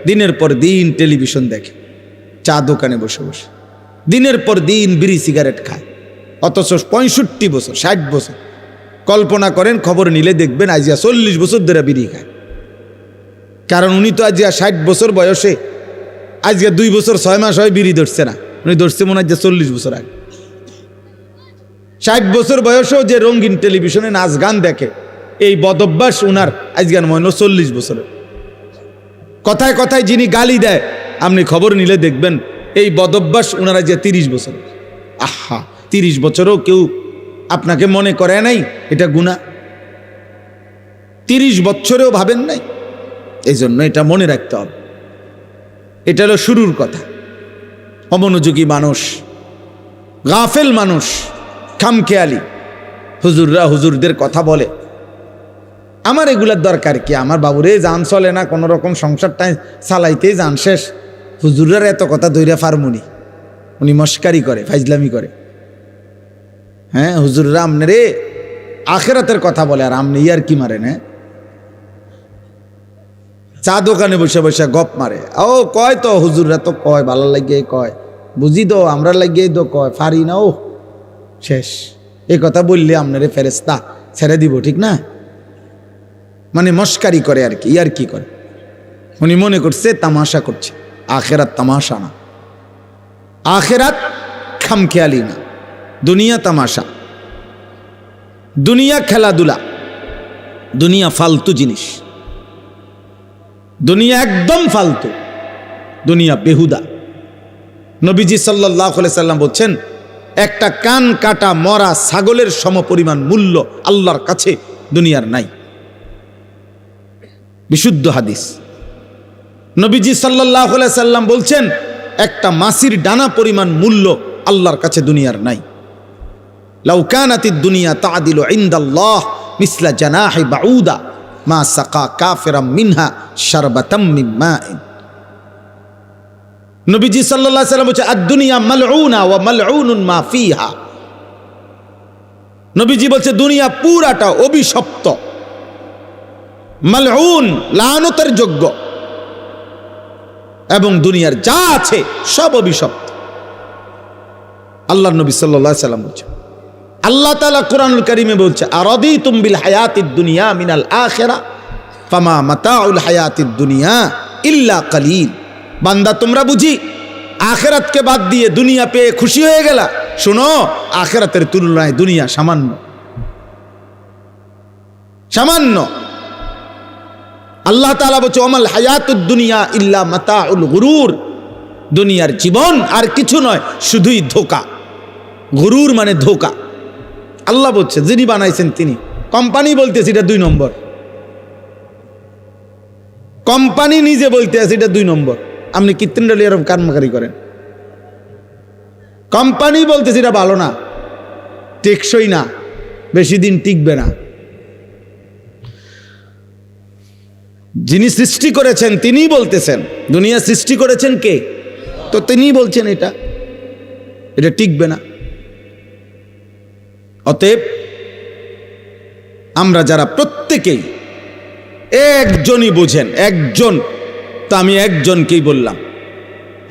দিনের পর দিন টেলিভিশন দেখে, চা দোকানে বসে বসে দিনের পর দিন বিড়ি সিগারেট খায়, অথচ 65 বছর 60 বছর। কল্পনা করেন, খবর নিলে দেখবেন আজিয়া 40 বছর ধরে বিড়ি খায়। কারণ উনি তো আজিয়া 60 বছর বয়সে, আজকে 2 বছর 6 মাস হয় বিড়ি ধরছে না, উনি ধরছে মনে হয় 40 বছর আগে। 60 বছর বয়সেও যে রঙিন টেলিভিশনে নাচ গান দেখে, এই বদভ্যাস উনার আজকের মনে 40 বছরের। কথায় কথায় যিনি গালি দেয়, আপনি খবর নিলে দেখবেন এই বদভ্যাস উনারা যে 30 বছর। আহা, 30 বছরও কেউ আপনাকে মনে করে নাই এটা গুনাহ? 30 বছরেও ভাবেন নাই? এই জন্য এটা মনে রাখতে হবে। এটা হলো শুরুর কথা। অমনোযোগী মানুষ, গাফেল মানুষ, খামখেয়ালি, হুজুররা হুজুরদের কথা বলে, আমার এগুলার দরকার কি? আমার বাবুরে জান চলে না, কোনো রকম সংসারটাই চালাইতেই জান শেষ, হুজুরের এত কথা দইরা ফার্মুনি, উনি মস্কারি করে, ফাইজলামি করে। হ্যাঁ, হুজুররা আমনে আখেরাতের কথা বলে, আর আমনে ইয়ার কি মারেন? হ্যাঁ, চা দোকানে বসে বসে গপ মারে। ও কয় তো হুজুররা তো কয়, ভালো লাগিয়ে কয়, বুঝি তো আমরা লাগিয়ে তো কয়, ফারি না, ও শেষ। এই কথা বললে আপনারে ফেরেশতা ছেড়ে দিব, ঠিক না? মানে মস্কারি করে আর কি, ইয়ার কি করে। উনি মনে করছে তামাশা করছে। আখেরাত তামাশা না, আখেরাত খামখেয়ালি না, দুনিয়া তামাশা, দুনিয়া খেলাধুলা, দুনিয়া ফালতু জিনিস, দুনিয়া একদম ফালতু, দুনিয়া বেহুদা। নবীজি সাল্লাল্লাহু আলাইহি সাল্লাম বলছেন, একটা কান কাটা মরা ছাগলের সমপরিমাণ মূল্য আল্লাহর কাছে দুনিয়ার নাই। বিশুদ্ধ হাদিস। নবীজি সাল্লাল্লাহু আলাইহি সাল্লাম বলছেন, একটা মাছির ডানা পরিমাণ মূল্য আল্লাহর কাছে দুনিয়ার নাই। লাউ কানাতিদ দুনিয়া তা'দিলু ইনদাল্লাহ মিসলা জানাহি বাউদা মা সাকা কাফিরাম মিনহা শারবাতাম মিন মাইন। নবীজি সাল্লাল্লাহু আলাইহি সাল্লাম বলেন, আদ-দুনিয়া মালউনা ওয়া মালউনুন মা ফিহা। নবীজি বলছে দুনিয়া পুরাটা অভিশপ্ত, মালউন, লানতের যোগ্য, এবং দুনিয়ার যা আছে সব অভিশপ্ত। আল্লাহ নবী সাল্লাল্লাহু আলাইহি সাল্লাম বলছেন, আল্লাহ তাআলা কোরআনুল কারীমে বলছে, আরাদিতুম বিল হায়াতিদ দুনিয়া মিনাল আখিরা ফামা মাতাউল হায়াতিদ দুনিয়া ইল্লা কালিল। বান্দা তোমরা বুঝি আখিরাতকে বাদ দিয়ে দুনিয়া পেয়ে খুশি হয়ে গেলা? শোনো, আখিরাতের তুলনায় দুনিয়া সামান্য সামান্য। আল্লাহ তাআলা বলছে, ওমাল হায়াতুদ দুনিয়া ইল্লা মাতাউল গুরুর। দুনিয়ার জীবন আর কিছু নয়, শুধুই ধোঁকা। গুরুর মানে ধোঁকা। আল্লাহ বলছে, যিনি বানাইছেন তিনি। কোম্পানি বলতেছে এটা 2 নম্বর, কোম্পানি নিজে বলতে আছে এটা 2 নম্বর। আপনি কৃত্রিম এরকম কারমাকারি করেন। কোম্পানি বলতেছে এটা ভালো না, টেকসই না, বেশি দিন টিকবে না। যিনি সৃষ্টি করেছেন তিনিই বলতেছেন। দুনিয়া সৃষ্টি করেছেন কে? তো তিনিই বলছেন এটা টিকবে না। অতএব আমরা যারা প্রত্যেকেই একজনই বুঝেন, একজন, তো আমি একজনকেই বললাম,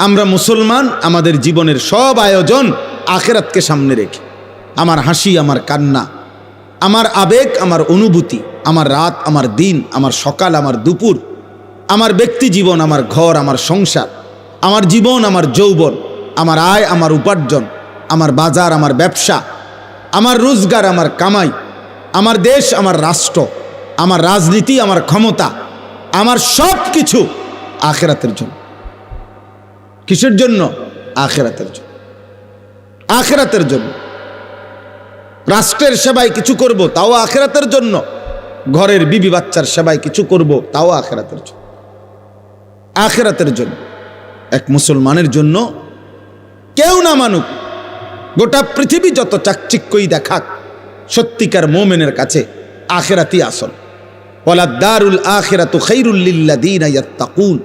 আমরা মুসলমান, আমাদের জীবনের সব আয়োজন আখিরাতকে সামনে রেখে। আমার হাসি, আমার কান্না, আমার আবেগ, আমার অনুভূতি, আমার রাত, আমার দিন, আমার সকাল, আমার দুপুর, আমার ব্যক্তি জীবন, আমার ঘর, আমার সংসার, আমার জীবন, আমার যৌবন, আমার আয়, আমার উপার্জন, আমার বাজার, আমার ব্যবসা, আমার রোজগার, আমার কামাই, আমার দেশ, আমার রাষ্ট্র, আমার রাজনীতি, আমার ক্ষমতা, আমার সব কিছু আখিরাতের জন্য। কিসের জন্য? আখিরাতের জন্য। আখিরাতের জন্য। রাষ্ট্রের সেবায় কিছু করব, তাও আখিরাতের জন্য। ঘরের বিবি বাচ্চার সেবায় কিছু করব, তাও আখিরাতের জন্য। আখিরাতের জন্য। এক মুসলমানের জন্য কেউ না মানুক, গোটা পৃথিবী যত চাকচিক্যই দেখাক, সত্যিকার মুমিনের কাছে আখিরাতই আসল। ওয়ালাদ দারুল আখিরাতু খায়রুল লিল্লাযিনা ইয়াত্তাকুন।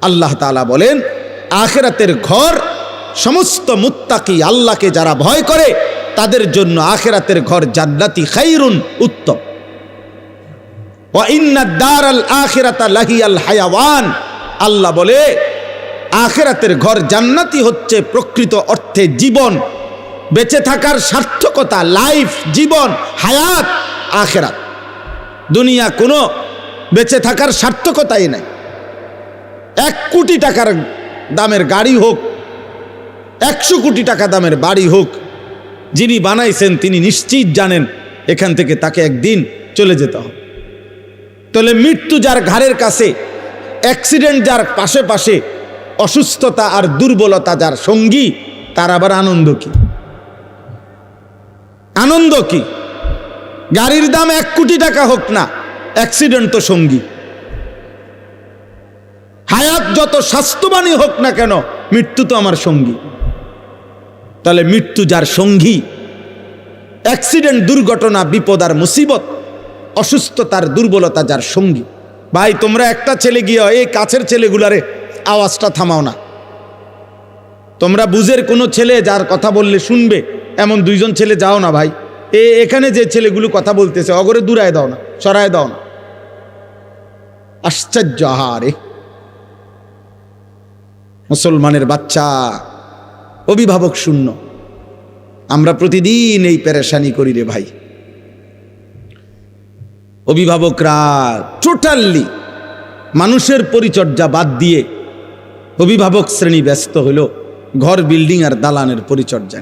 আল্লাহ তাআলা বলেন, আখিরাতের ঘর সমস্ত মুত্তাকি, আল্লাহকে যারা ভয় করে তাদের জন্য আখিরাতের ঘর জান্নাতি, খায়রুন, উত্তম। ওয়া ইন্নাদ দারাল আখিরাতা লাহিয়াল হায়াওয়ান। আল্লাহ বলে আখিরাতের ঘর জান্নাতি হচ্ছে প্রকৃত অর্থে জীবন, বেঁচে থাকার সার্থকতা, লাইফ, জীবন, হায়াত আখিরাত। দুনিয়া কোনো বেঁচে থাকার সার্থকতাই নাই। 1 কোটি টাকার দামের গাড়ি হোক, 100 কোটি টাকা দামের বাড়ি হোক, যিনি বানাইছেন তিনি নিশ্চিত জানেন এখান থেকে তাকে একদিন চলে যেতে হবে। তাহলে মৃত্যু যার ঘাড়ের কাছে, অ্যাক্সিডেন্ট যার পাশে পাশে, অসুস্থতা আর দুর্বলতা যার সঙ্গী, তার আবার আনন্দ কি? আনন্দ কি? গাড়ির দাম 1 কোটি টাকা হোক না, অ্যাক্সিডেন্ট তো সঙ্গী। হায়াত যত স্বাস্থ্যবানই হোক না কেন, মৃত্যু তো আমার সঙ্গী। তাহলে মৃত্যু যার সঙ্গী, অ্যাক্সিডেন্ট, দুর্ঘটনা, বিপদ আর মুসিবত, অসুস্থতার দুর্বলতা যার সঙ্গী। ভাই তোমরা একটা ছেলে গিয়ে এই কাছের ছেলেগুলারে আওয়াজটা থামাও না। তোমরা বুঝের কোনো ছেলে যার কথা বললে শুনবে এমন 2জন ছেলে যাও না ভাই। এখানে যে ছেলেগুলো কথা বলতেছে অগরে দূরায় দাও না, সরায় দাও না। আশ্চর্য! আহারে, মুসলমানের বাচ্চা অভিভাবক শূন্য। আমরা প্রতিদিন এই পেরেশানি করি রে ভাই। অভিভাবকরা টোটালি মানুষের পরিচর্যা বাদ দিয়ে অভিভাবক শ্রেণী ব্যস্ত হইল ঘর, বিল্ডিং আর দালানের পরিচর্যা।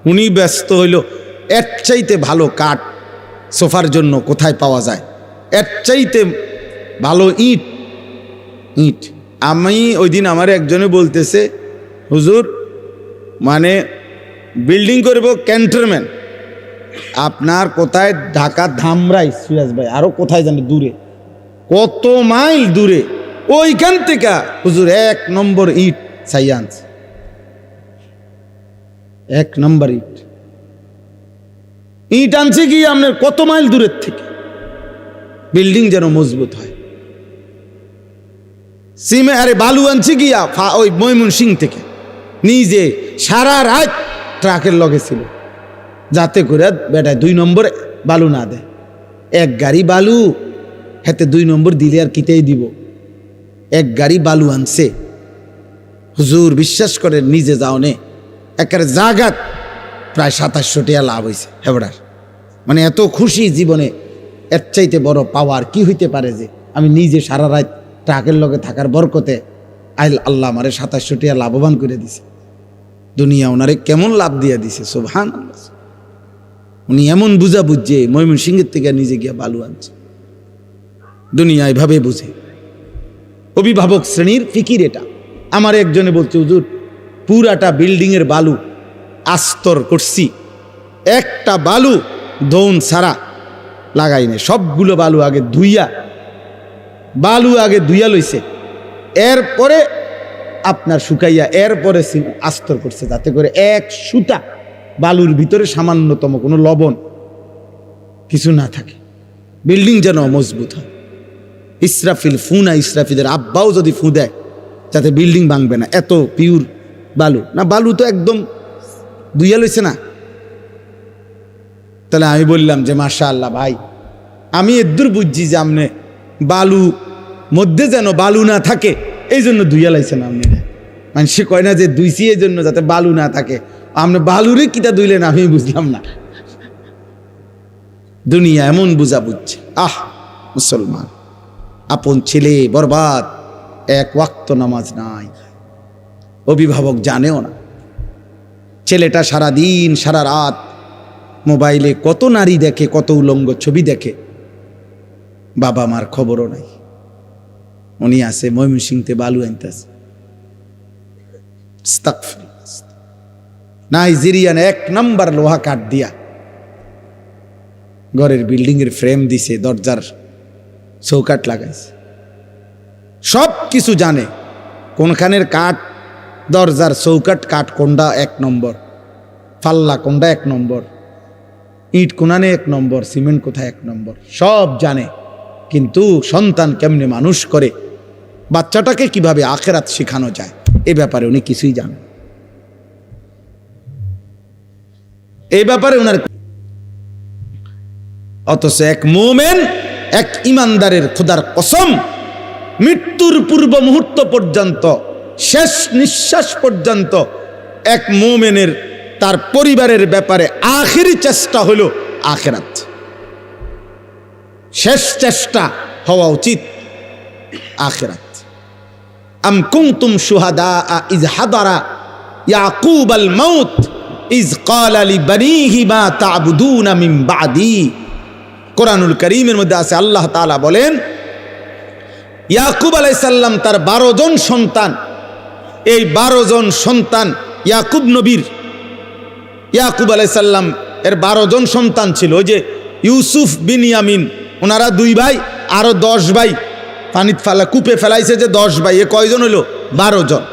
উনি ব্যস্ত হইল এর চাইতে ভালো কাঠ সোফার জন্য কোথায় পাওয়া যায়, এর চাইতে ভালো ইট। আমি ওই দিন আমার একজনে বলতেছে, হুজুর মানে বিল্ডিং করব ক্যান্টনমেন্ট, আপনার কোথায়? ঢাকা ধামরাই, সিরাজ ভাই, আরো কোথায় জানে দূরে, কত মাইল দূরে, ওইখান থেকে হুজুর 1 নম্বর ইট সাইয়ান্স, 1 নম্বর ইট আনছে কি আপনার কত মাইল দূরের থেকে, বিল্ডিং যেন মজবুত হয়। সিমে আরে বালু আনছে গিয়া ওই ময়মনসিংহ থেকে, নিজে সারা রাত ট্রাকের লগে ছিল, যাতে করে বেটা 2 নম্বর বালু না দেয়। 1 গাড়ি বালু হাতে 2 নম্বর দিলে আর কিতেই দিব। 1 গাড়ি বালু আনছে, হুজুর বিশ্বাস করে নিজে যাও নে একের জাগাত প্রায় 2700 টাকা লাভ হয়েছে হেবড়ার। মানে এত খুশি জীবনে, এর চাইতে বড় পাওয়ার কি হইতে পারে যে আমি নিজে সারা রাত ট্রাকের লগে থাকার বরকতে আল্লাহ আমারে 2700 টাকা লাভবান করে দিছে। দুনিয়া ওনারে কেমন লাভ দিয়ে দিছে, সুবহানাল্লাহ। উনি এমন বুঝা বুঝছে ময়মনসিংহের থেকে নিজে গিয়া বালু আনছে। দুনিয়া এভাবে বুঝে, অভিভাবক শ্রেণীর ফিকির এটা। আমার একজনে বলছে হুজুর পুরাটা বিল্ডিং এর বালু আস্তর করছি, একটা বালু দৌন ছাড়া লাগাই নাই, সবগুলো বালু আগে ধুইয়া লইছে, এরপরে আপনার শুকাইয়া এরপরে আস্তর করছে, যাতে করে এক সুতা বালুর ভিতরে সামান্যতম কোনো লবণ কিছু না থাকে, বিল্ডিং যেন মজবুত হয়। ইসরাফিলের আব্বাও যদি ফু দেয় যাতে বিল্ডিং ভাঙবে না, এত পিওর বালু না, বালু তো একদম ধুইয়া লইছে না। তাহলে আমি বললাম যে মাশাআল্লাহ ভাই, আমি এদূর বুঝছি যে আপনি বালু মধ্যে যেন বালু না থাকে এই জন্য ধুইয়া লাইছেন আপনি। মানে সে কয় না যে ধুইছি এই জন্য যাতে বালু না থাকে, আপনি বালুরে কিটা ধুইলেন আমি বুঝলাম না। দুনিয়া এমন বুঝা বুঝছে। মুসলমান আপন ছেলে বরবাদ, এক ওয়াক্ত নামাজ নাই, অভিভাবক জানেও না। ছেলেটা সারা দিন সারা রাত মোবাইলে কত নারী দেখে, কত উলঙ্গ ছবি দেখে, বাবা মার খবরও নাই। উনি আছে ময়মনসিংহতে বালু আনতেছে। নাইজেরিয়ান 1 নম্বর লোহা কাঠ দিয়া ঘরের বিল্ডিং এর ফ্রেম দিছে, দরজার চৌকাঠ লাগাইছে, সব কিছু জানে, কোনখানের কাঠ, দরজার চৌকাঠ কাঠ কোনটা 1 নম্বর, পাল্লা কোনটা 1 নম্বর, ইট কোনানে 1 নম্বর, সিমেন্ট কোথায় 1 নম্বর, সব জানে। কিন্তু সন্তান কেমনে মানুষ করে, বাচ্চাটাকে কিভাবে আখিরাত শেখানো যায়, এই ব্যাপারে উনি কিছুই জানেন। এই ব্যাপারে ওনার, অথচ এক মুমিন, এক ইমানদারের খোদার কসম, মৃত্যুর পূর্ব মুহূর্ত পর্যন্ত, শেষ নিঃশ্বাস পর্যন্ত এক মুমিনের তার পরিবারের ব্যাপারে আখিরি চেষ্টা হলো আখিরাত। শেষ চেষ্টা হওয়া উচিত আখিরাত। আম কুনতুম শুহাদা is হাদারা Yakub Al Maut is ক্বালা লিবানিহি মা তা'বুদুনা মিন বাদি। কোরআনুল কারীমের মধ্যে আছে, আল্লাহ তাআলা বলেন ইয়াকুব আলাইহিস সালাম তার 12 জন সন্তান, এই 12 জন সন্তান ইয়াকুব নবীর, ইয়াকুব আলাইহিস সালাম এর 12 জন সন্তান ছিল। ওই যে ইউসুফ বিনিয়ামিন, ওনারা 2 ভাই, আরো 10 ভাই পানিত ফেলা কূপে ফেলাইছে যে 10 ভাই, এ কয়জন হলো? 12 জন।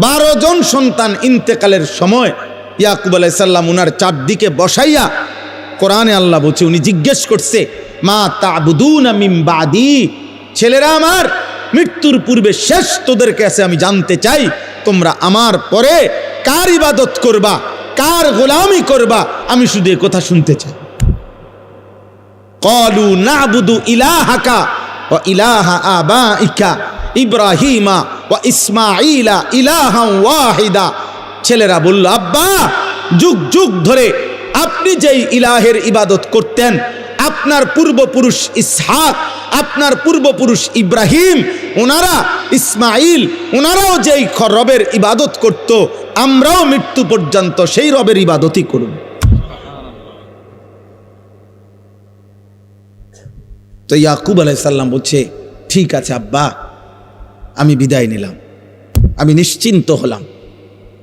12 জন সন্তান ইন্তেকালের সময় ইয়াকুব আলাইহিস সালাম ওনার চারদিকে বসাইয়া, কোরআনে আল্লাহ বলছে, উনি জিজ্ঞেস করছে মা তা'বুদুনা মিন বাদি, ছেলেরা আমার, মৃত্যুর পূর্বে শেষ তোদের কাছে আমি জানতে চাই তোমরা আমার পরে কার ইবাদত করবা, কার গোলামি করবা, আমি শুধু এই কথা শুনতে চাই। ক্বালু না'বুদু ইলাহাকা ওয়া ইলাহা আবাইকা ইব্রাহিমা ওয়া ইসমাঈলা ইলাহান ওয়াহিদা। ছেলেরা বলল, আব্বা, যুগ যুগ ধরে আপনি যেই ইলাহের ইবাদত করতেন, আপনার পূর্বপুরুষ ইসহাক, আপনার পূর্বপুরুষ ইব্রাহিম, ওনারা ইসমাইল, ওনারাও যেই রবের ইবাদত করত, আমরাও মৃত্যু পর্যন্ত সেই রবের ইবাদতই করব। তো ইয়াকুব আলাইহিস সালাম বলছে, ঠিক আছে আব্বা, আমি বিদায় নিলাম, আমি নিশ্চিন্ত হলাম,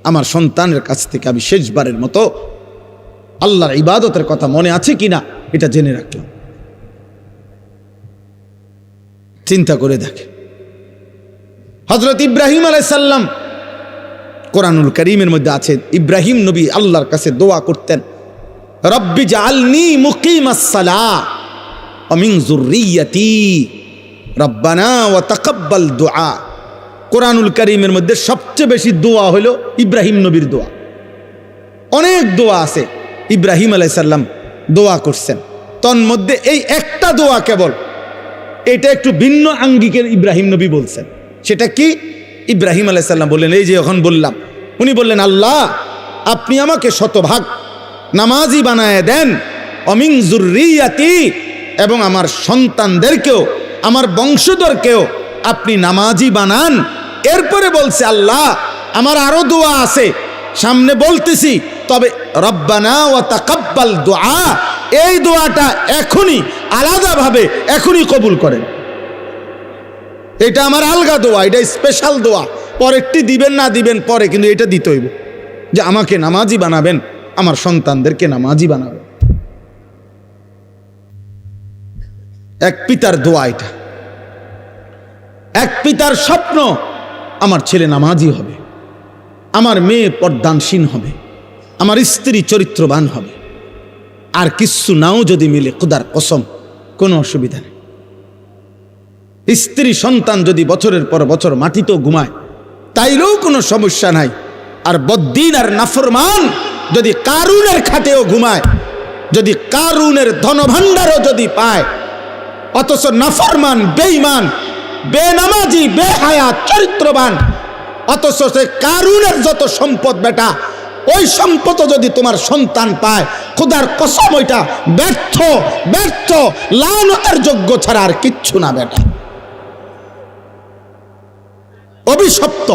আমার সন্তানের কাছ থেকে আমি শেষবারের মতো আল্লাহর ইবাদতের কথা মনে আছে কিনা এটা জেনে রাখলাম। চিন্তা করে দেখে, হযরত ইব্রাহিম আলাইহিস সালাম, কোরআনুল কারীমের মধ্যে আছে, ইব্রাহিম নবী আল্লাহর কাছে দোয়া করতেন, রব্বি জাআলনি মুকিমাস সালাহ ওয়া মিন যুররিয়্যাতি রব্বানা ওয়া তাকাব্বাল দুআ। কোরআনুল কারীমের মধ্যে সবচেয়ে বেশি দোয়া হলো ইব্রাহিম নবীর দোয়া। অনেক দোয়া আছে, ইব্রাহিম আলাইহিস সালাম দোয়া করছেন, তন্মধ্যে এই একটা দোয়া কেবল, এটা একটু ভিন্ন আঙ্গিকের ইব্রাহিম নবী বলছেন। সেটা কি? ইব্রাহিম আলাইহিস সালাম বললেন, এই যে এখন বললাম, উনি বললেন, আল্লাহ আপনি আমাকে শতভাগ নামাজি বানায় দেন, অমিন যুররিয়াতি, এবং আমার সন্তানদেরকেও আমার বংশধরকেও আপনি নামাজি বানান। এরপরে বলছে, আল্লাহ আমার আরো দোয়া আছে সামনে বলতেছি, তবে রব্বানা ওয়া তাকাব্বাল দুআ, এই দোয়াটা এখনই আলাদাভাবে এখনই কবুল করেন। এটা আমার আলগা দোয়া, এটা স্পেশাল দোয়া, পরেরটি দিবেন না দিবেন পরে, কিন্তু এটা দিতে হইব যে আমাকে নামাজি বানাবেন, আমার সন্তানদেরকে নামাজি বানাবেন। এক পিতার দোয়া এটা, এক পিতার স্বপ্ন, আমার ছেলে নামাজি হবে, আমার মেয়ে পর্দানসীন হবে, আমার স্ত্রী চরিত্রবান হবে। আর কিচ্ছু নাও যদি মিলে, খুদার কসম কোনো অসুবিধা নেই। স্ত্রী সন্তান যদি বছরের পর বছর মাটিতেও ঘুমায় তাইলেও কোনো সমস্যা নাই। আর বদ্দিন আর নাফরমান যদি কারুনের খাটেও ঘুমায়, যদি কারুনের ধনভাণ্ডারও যদি পায়, অথচ নাফরমান, বেঈমান, বেনামাজি, বেহায়া, চরিত্রবান, অথচ সে কারুনের যত সম্পদ বেটা, ওই সম্পদ যদি তোমার সন্তান পায়, খোদার কসম ওইটা ব্যর্থ, ব্যর্থ, লানতের যোগ্য ছাড়া আর কিচ্ছু না বেটা, অভিশপ্ত,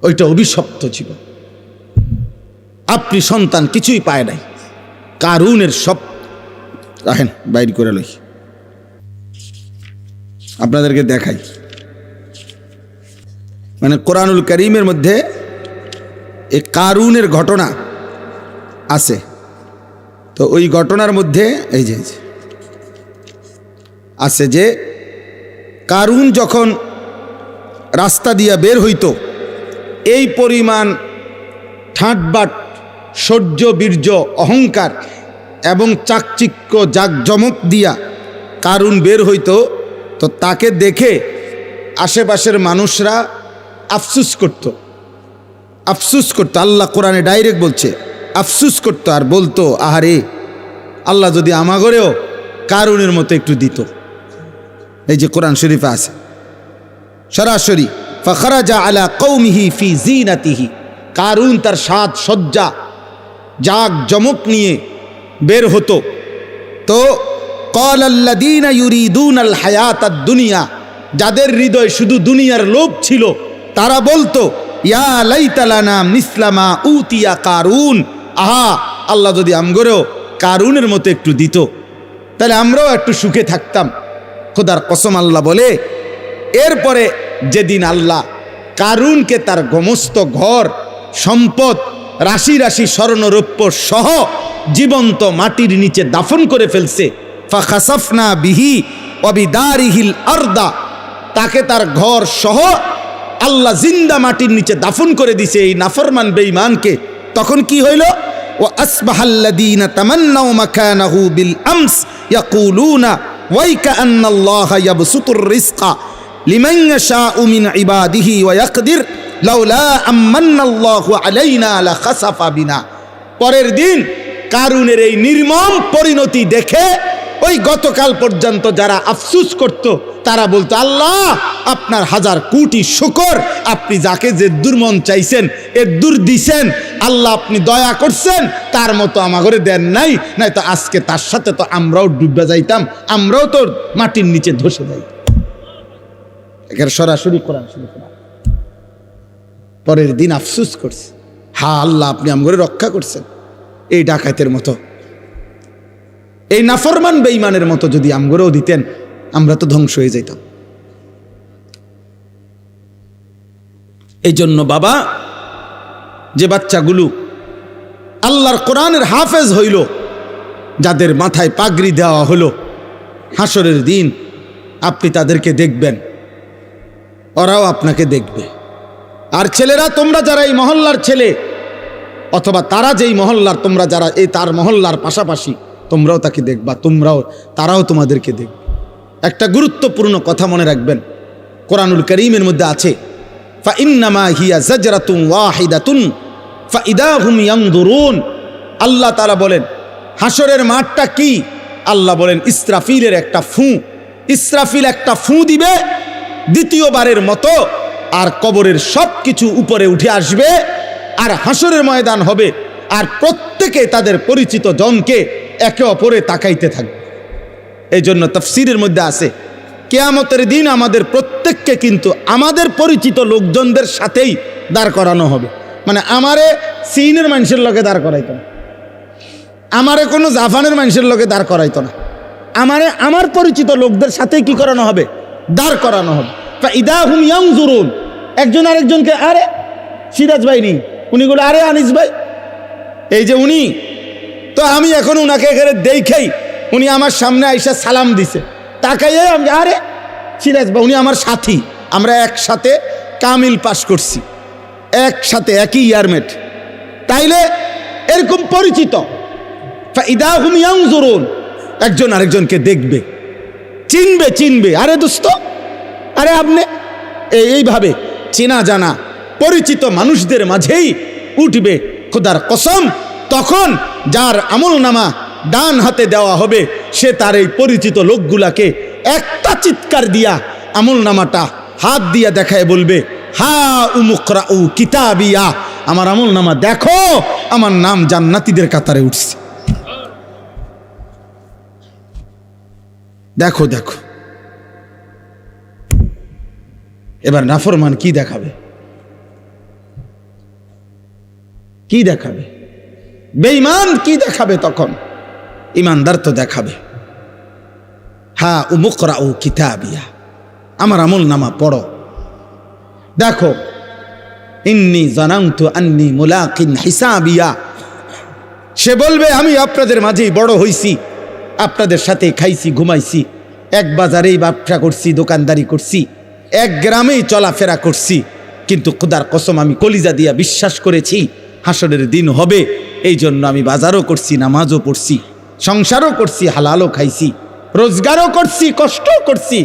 ওইটা অভিশপ্ত জীবন। আপনি সন্তান কিছুই পায় নাই, কারুনের সব রাখেন বাইর করে লই, আপনাদেরকে দেখাই। মানে কোরআনুল কারীমের মধ্যে এই কারুনের ঘটনা আছে। তো ওই ঘটনার মধ্যে এই যে আছে যে কারুন যখন রাস্তা দিয়া বের হইতো, এই পরিমাণ ঠাটবাট, শৌর্য, বীর্য, অহংকার এবং চাকচিক্য, জাকজমক দিয়া কারুন বের হইতো। তো তাকে দেখে আশেপাশের মানুষরা আফসুস করত, আফসুস করতো। আল্লাহ কোরআনে ডাইরেক্ট বলছে, আফসুস করতো আর বলতো, আহারে আল্লাহ যদি আমাগরেও কারুনের মতো একটু দিত। এই যে কোরআন শরীফে আছে সরাসরি, ফাখরাজা আলা কওমিহি ফি জিনাতিহি, কারুন তার সাজ সজ্জা জাক জমক নিয়ে বের হতো। তো ক্বালাল্লাযীনা ইউরিদুনাল হায়াতাদ দুনিয়া, যাদের হৃদয় শুধু দুনিয়ার লোভ ছিল, তারা বলতো, ইয়া লাইতা লানা মিসলা মা উতিয়া কারুন, আহা আল্লাহ যদি আমগরেও কারুনের মতো একটু দিত, তাহলে আমরাও একটু সুখে থাকতাম। খোদার কসম আল্লাহ বলে, এরপরে যেদিন আল্লাহ কারুনকে তার সমস্ত ঘর সম্পদ, রাশি রাশি স্বর্ণরৌপ্য সহ জীবন্ত মাটির নিচে দাফন করে ফেলছে, ফাখাসাফনা বিহি ওয়া বিদারিহিল আরদা, তাকে তার ঘর সহ আল্লাহ জিন্দা মাটির নিচে দাফন করে দিছে এই নাফরমান বেঈমানকে। তখন কি হইল? ওয়া আসবাহাল্লাযীনা তামান্নাউ মাকানাহু বিল আমস ইয়াকুলুনা ওয়াইকা আন্নাল্লাহা ইয়াবসুতুর রিজকা লিমান ইয়াশাউ মিন ইবাদিহি ওয়া ইয়াকদির লাউলা আম্মান্নাল্লাহু আলাইনা লাখাসাফা বিনা। পরের দিন কারুনের এই নির্মম পরিণতি দেখে ওই গতকাল পর্যন্ত যারা আফসুস করত, তারা বলতো, আল্লাহ আপনার হাজার কোটি শুকর, আপনি যাকে যে দুর্মন চাইছেন এ দূর দিছেন, আল্লাহ আপনি দয়া করছেন, তার মতো আমাগরে দেন নাই, নাই তো আজকে তার সাথে তো আমরাও ডুবে যাইতাম, আমরাও তো মাটির নিচে ধসে যাইতাম। এখানে সরাসরি কোরআন শরীফ। পরের দিন আফসুস করছে, হা আল্লাহ আপনি আমগরে রক্ষা করছেন। এই ডাকাতের মতো, এই নাফরমান বেঈমানের মতো যদি আমগরেও দিতেন, আমরা তো ধ্বংস হয়ে যাইতাম। এই জন্য বাবা, যে বাচ্চাগুলো আল্লাহর কোরআনের হাফেজ হইল, যাদের মাথায় পাগড়ি দেওয়া হলো, হাসরের দিন আপনি তাদেরকে দেখবেন, ওরাও আপনাকে দেখবে। আর ছেলেরা, তোমরা যারা এই মহল্লার ছেলে, অথবা তারা যেই মহল্লার, তোমরা যারা এই তার মহল্লার পাশাপাশি, তোমরাও তাকে দেখবা, তারাও তোমাদেরকে দেখবে। একটা গুরুত্বপূর্ণ কথা মনে রাখবেন, কোরআনুল কারীমের মধ্যে আছে, ফাইন্নামা হিয়া জাজরাতুন ওয়াহিদাতুন ফাইদা হুম ইয়ানজুরুন। আল্লাহ তাআলা বলেন, হাসরের মাঠটা কি? আল্লাহ বলেন, ইসরাফিলের একটা ফু। ইসরাফিল একটা ফু দিবে, দ্বিতীয়বারের মতো আর কবরের সব কিছু উপরে উঠে আসবে, আর হাসরের ময়দান হবে, আর প্রত্যেকে তাদের পরিচিত জনকে একে অপরে তাকাইতে থাকবে। এই জন্য তাফসীরের মধ্যে আছে কিয়ামতের দিন আমাদের প্রত্যেককে কিন্তু আমাদের পরিচিত লোকজনদের সাথেই দাঁড় করানো হবে। মানে আমারে চীনের মানুষের লগে দাঁড় করাইতো না, আমারে কোনো জাপানের মানুষের লগে দাঁড় করাইতো না, আমারে আমার পরিচিত লোকদের সাথেই কি করানো হবে, দাঁড় করানো হবে। ইদা হুম ইয়ানজুরুন, একজন আরেকজনকে, আরে সিরাজ ভাই নি, উনি বলে আরে আনিস ভাই, এই যে উনি, তো আমি এখন উনাকে এখানে দেখেই উনি আমার সামনে আইসা সালাম দিছে, তাকাইয়ে আমি আরে সিরাজ ভাই, উনি আমার সাথী, আমরা একসাথে কামিল পাস করছি, একসাথে একই ইয়ারমেট, তাইলে এরকম পরিচিত। ইদা হুম ইয়ানজুরুন, একজন আরেকজনকে দেখবে, চিনবে, আরে দোস্ত, আরে আপনি, এইভাবে চেনা জানা পরিচিত মানুষদের মাঝেই উঠবে খোদার কসম। তখন যার আমল নামা ডান হাতে দেওয়া হবে, সে তার এই পরিচিত লোকগুলাকে একটা চিৎকার দিয়া আমল নামাটা হাত দিয়া দেখায় বলবে, হা উমুকরাউ কিতাবিয়া, আমার আমল নামা দেখো, আমার নাম জান্নাতীদের কাতারে উঠছে। দেখো দেখো, এবার নাফরমান কি দেখাবে, কি দেখাবে? বেঈমান কি দেখাবে? তখন ইমানদার তো দেখাবে, হা উমুকরাউ কিতাবিয়া, আমার আমল নামা পড়ো, দেখো, ইন্নী জানানতু আন্নী মুলাকিন হিসাবিয়া। সে বলবে আমি আপনাদের মাঝেই বড় হইছি, আপনাদের সাথে খাইছি ঘুমাইছি, এক বাজারেই ব্যবসা করছি, দোকানদারি করছি, এক গ্রামেই চলাফেরা করছি, কিন্তু খোদার কসম আমি কলিজা দিয়া বিশ্বাস করেছি হাসরের দিন হবে, এই জন্য আমি বাজারও করছি, নামাজও পড়ছি, সংসারও করছি, হালালও খাইছি, রোজগারও করছি, কষ্টও করছি,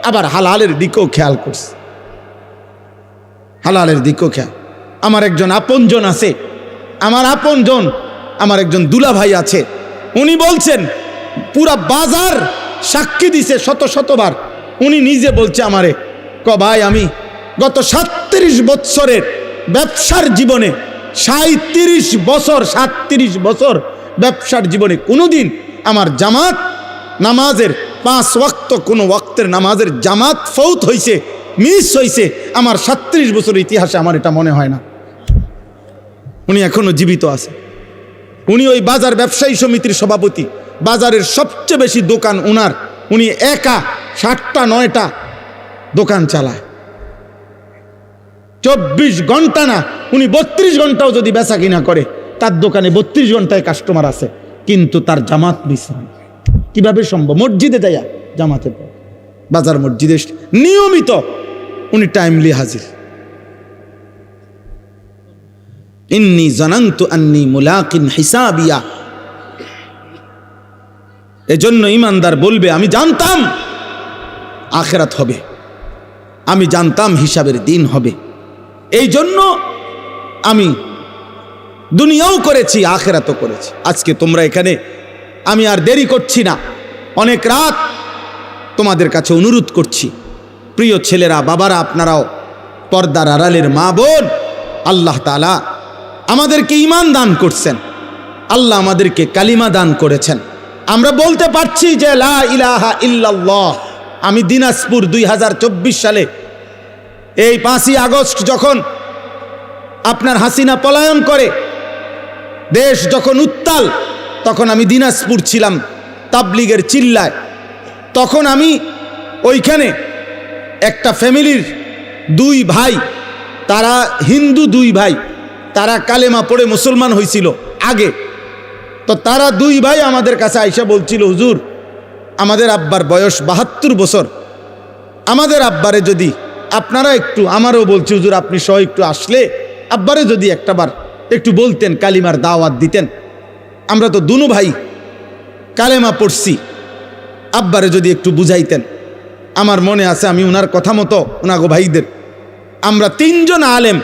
আবার হালালের দিকেও খেয়াল করছি, হালালের দিকেও খেয়াল। আমার একজন আপনজন আছে, আমার আপনজন, আমার একজন দুলা ভাই আছে, উনি বলছেন পুরা বাজার সাক্ষী দিছে শতবার, উনি নিজে বলছে আমারে, ভাই আমি গত 37 বছরের ব্যবসার জীবনে 37 বছর ব্যবসার জীবনে কোনোদিন আমার জামাত নামাজের 5 ওয়াক্ত কোনো ওয়াক্তের নামাজের জামাত ফৌত হইছে, মিস হইছে, আমার 37 বছরের ইতিহাসে আমার এটা মনে হয় না। উনি এখনো জীবিত আছে, উনি ওই বাজার ব্যবসায়ী সমিতির সভাপতি, বাজারের সবচেয়ে বেশি দোকান উনার, উনি একা 7টা 9টা দোকান চালায়, 24 ঘন্টা না, উনি 32 ঘন্টাও যদি বেচা কিনা করে, তার দোকানে 32 ঘন্টায় কাস্টমার আছে, কিন্তু তার জামাত মিস হয়। কিভাবে সম্ভব? মসজিদে যাইয়া জামাতে, বাজার মসজিদে নিয়মিত উনি টাইমলি হাজির। ইন্নী জানানতু আন্নী মুলাকিন হিসাবিয়া। এজন্য ইমানদার বলবে আমি জানতাম আখিরাত হবে, আমি জানতাম হিসাবের দিন হবে, এই জন্য আমি দুনিয়াও করেছি, আখিরাতও করেছি। আজকে তোমরা এখানে, আমি আর দেরি করছি না, অনেক রাত তোমাদের কাছে অনুরোধ করছি, প্রিয় ছেলেরা, বাবারা, আপনারাও পর্দার আড়ালের মা বোন, আল্লাহ তাআলা আমাদেরকে ঈমান দান করছেন, আল্লাহ আমাদেরকে কালিমা দান করেছেন, আমরা বলতে পারছি যে লা ইলাহা ইল্লাল্লাহ। আমি দিনাজপুর 2024 সালে এই 5ই আগস্ট যখন আপনার হাসিনা পলায়ন করে, দেশ যখন উত্তাল, তখন আমি দিনাজপুর ছিলাম তাবলিগের চিল্লায়। তখন আমি ওইখানে একটা ফ্যামিলির 2 ভাই, তারা হিন্দু 2 ভাই, তারা কালেমা পড়ে মুসলমান হয়েছিল আগে, তো তারা 2 ভাই আমাদের কাছে আইসা বলছিল, হুজুর আমাদের আব্বার বয়স 72 বছর, আমাদের আব্বারে যদি আপনারা একটু, আমারও বলছি হুজুর আপনি সহ একটু আসলে আব্বারে যদি একটাবার একটু বলতেন, কালিমার দাওয়াত দিতেন, আমরা তো দুনো ভাই কালেমা পড়ছি, আব্বারে যদি একটু বুঝাইতেন। আমার মনে আছে আমি ওনার কথা মতো, ওনাগো ভাইদের, আমরা 3 জন আলেম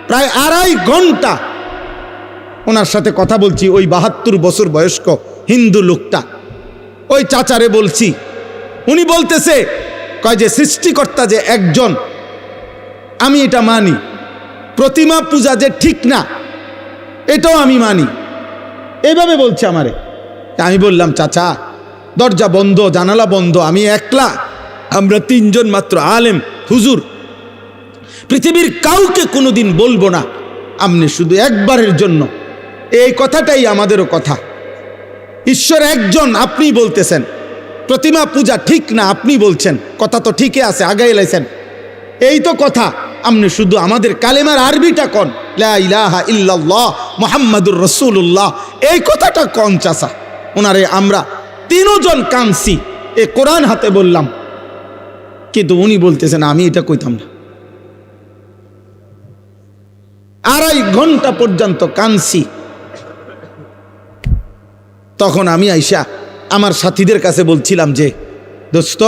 প্রায় 2.5 ঘন্টা ওনার সাথে কথা বলছি। ওই 72 বছর বয়স্ক হিন্দু লোকটা, ওই চাচারে বলছি, উনি বলতেছে কয় যে সৃষ্টিকর্তা যে একজন, আমি এটা মানি। প্রতিমা পূজা যে ঠিক না, এটাও আমি মানি। এইভাবে বলছে আমারে। আমি বললাম, চাচা দরজা বন্ধ, জানালা বন্ধ, আমি একলা, আমরা তিনজন মাত্র আলেম হুজুর, পৃথিবীর কাউকে কোনোদিন বলবো না, আপনি শুধু একবারের জন্য, এই কথাটাই আমাদেরও কথা। ঈশ্বর একজন, আপনি বলতেছেন প্রতিমা পূজা ঠিক না, আপনি বলছেন, কথা তো ঠিকই আছে, আগাই লাইছেন, এই তো কথা। আপনি শুধু আমাদের কালেমার আরবিটা কন, লা ইলাহা ইল্লাল্লাহ মুহাম্মাদুর রাসূলুল্লাহ, এই কথাটা কন চাচা। ওনারে আমরা তিনজন কানছি, এ কোরআন হাতে বললাম, কিন্তু উনি বলতেছেন আমি এটা কইতাম না। 2.5 ঘন্টা পর্যন্ত কানছি। তখন আমি আইসা আমার সাথীদের কাছে বলছিলাম যে, দোস্ত,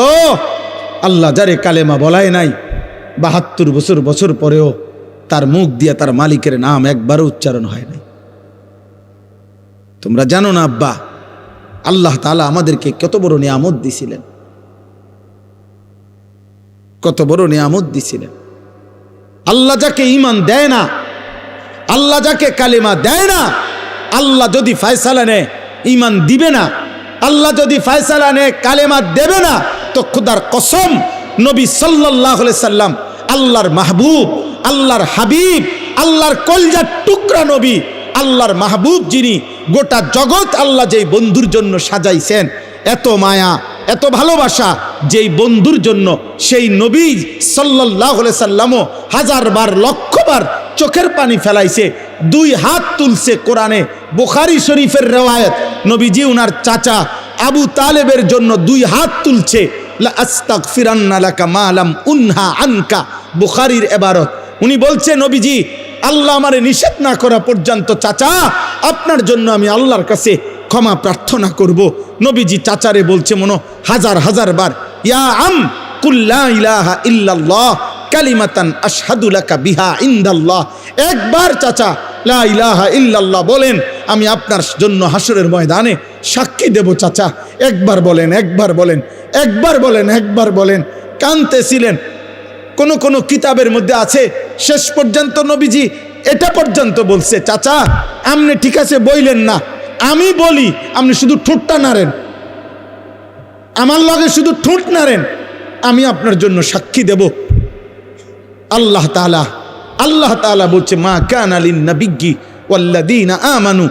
আল্লাহ যারে কালেমা বলায় নাই, 72 বছর পরেও তার মুখ দিয়ে তার মালিকের নাম একবারও উচ্চারণ হয় নাই। তোমরা জানো না আব্বা, আল্লাহ তাআলা আমাদেরকে কত বড় নিয়ামত দিছিলেন, কত বড় নিয়ামত দিছিলেন। আল্লাহ যাকে ঈমান দেয় না, আল্লাহ যাকে কালেমা দেয় না, আল্লাহ যদি ফয়সালা নেয় ঈমান দিবে না, আল্লাহ যদি ফয়সালা নেয় কালেমা দেবে না, তো খুদার কসম নবী সাল্লাল্লাহু আলাইহি সাল্লাম, আল্লাহর মাহবুব, আল্লাহর হাবিব, আল্লাহর কলজার টুকরা নবী, আল্লাহর মাহবুব যিনি, গোটা জগৎ আল্লাহ যেই বন্ধুর জন্য সাজাইছেন, এত মায়া এত ভালোবাসা যেই বন্ধুর জন্য, সেই নবী সাল্লাল্লাহু আলাইহি সাল্লামও 1000 বার লক্ষ বার চোখের পানি ফেলাইছে, 2 হাত তুলছে। কোরআনে বুখারী শরীফের রিওয়ায়াত, নবীজি উনার চাচা আবু তালেবের জন্য 2 হাত তুলছে, লা আস্তাগফিরান্না লাকা মা লাম উনহা আনকা, বুখারীর ইবারত। উনি বলছে, নবীজি আল্লাহ আমারে নিষেধ না করা পর্যন্ত চাচা আপনার জন্য আমি আল্লাহর কাছে ক্ষমা প্রার্থনা করব। নবীজি চাচারে বলছে মনো 1000 বার, ইয়া আম কুল লা ইলাহা ইল্লাল্লাহ কালিমাতান আশহাদু লাকা বিহা ইনদাল্লাহ। একবার চাচা লা ইলাহা ইল্লাল্লাহ বলেন, আমি আপনার জন্য হাসরের ময়দানে সাক্ষী দেব। চাচা একবার বলেন, একবার বলেন, একবার বলেন, একবার বলেন। কাঁদতেছিলেন। কোন কিতাবের মধ্যে আছে শেষ পর্যন্ত নবীজি এটা পর্যন্ত বলছে, চাচা আপনি ঠিক আছে বইলেন না, আমি বলি, আপনি শুধু ঠোঁটটা নাড়েন, আমার লগে শুধু ঠোঁট নাড়েন, আমি আপনার জন্য সাক্ষী দেব। আল্লাহ তাআলা বলছে, মা কানা লিন নাবিয়্যি ওয়াল্লাযীনা আমানু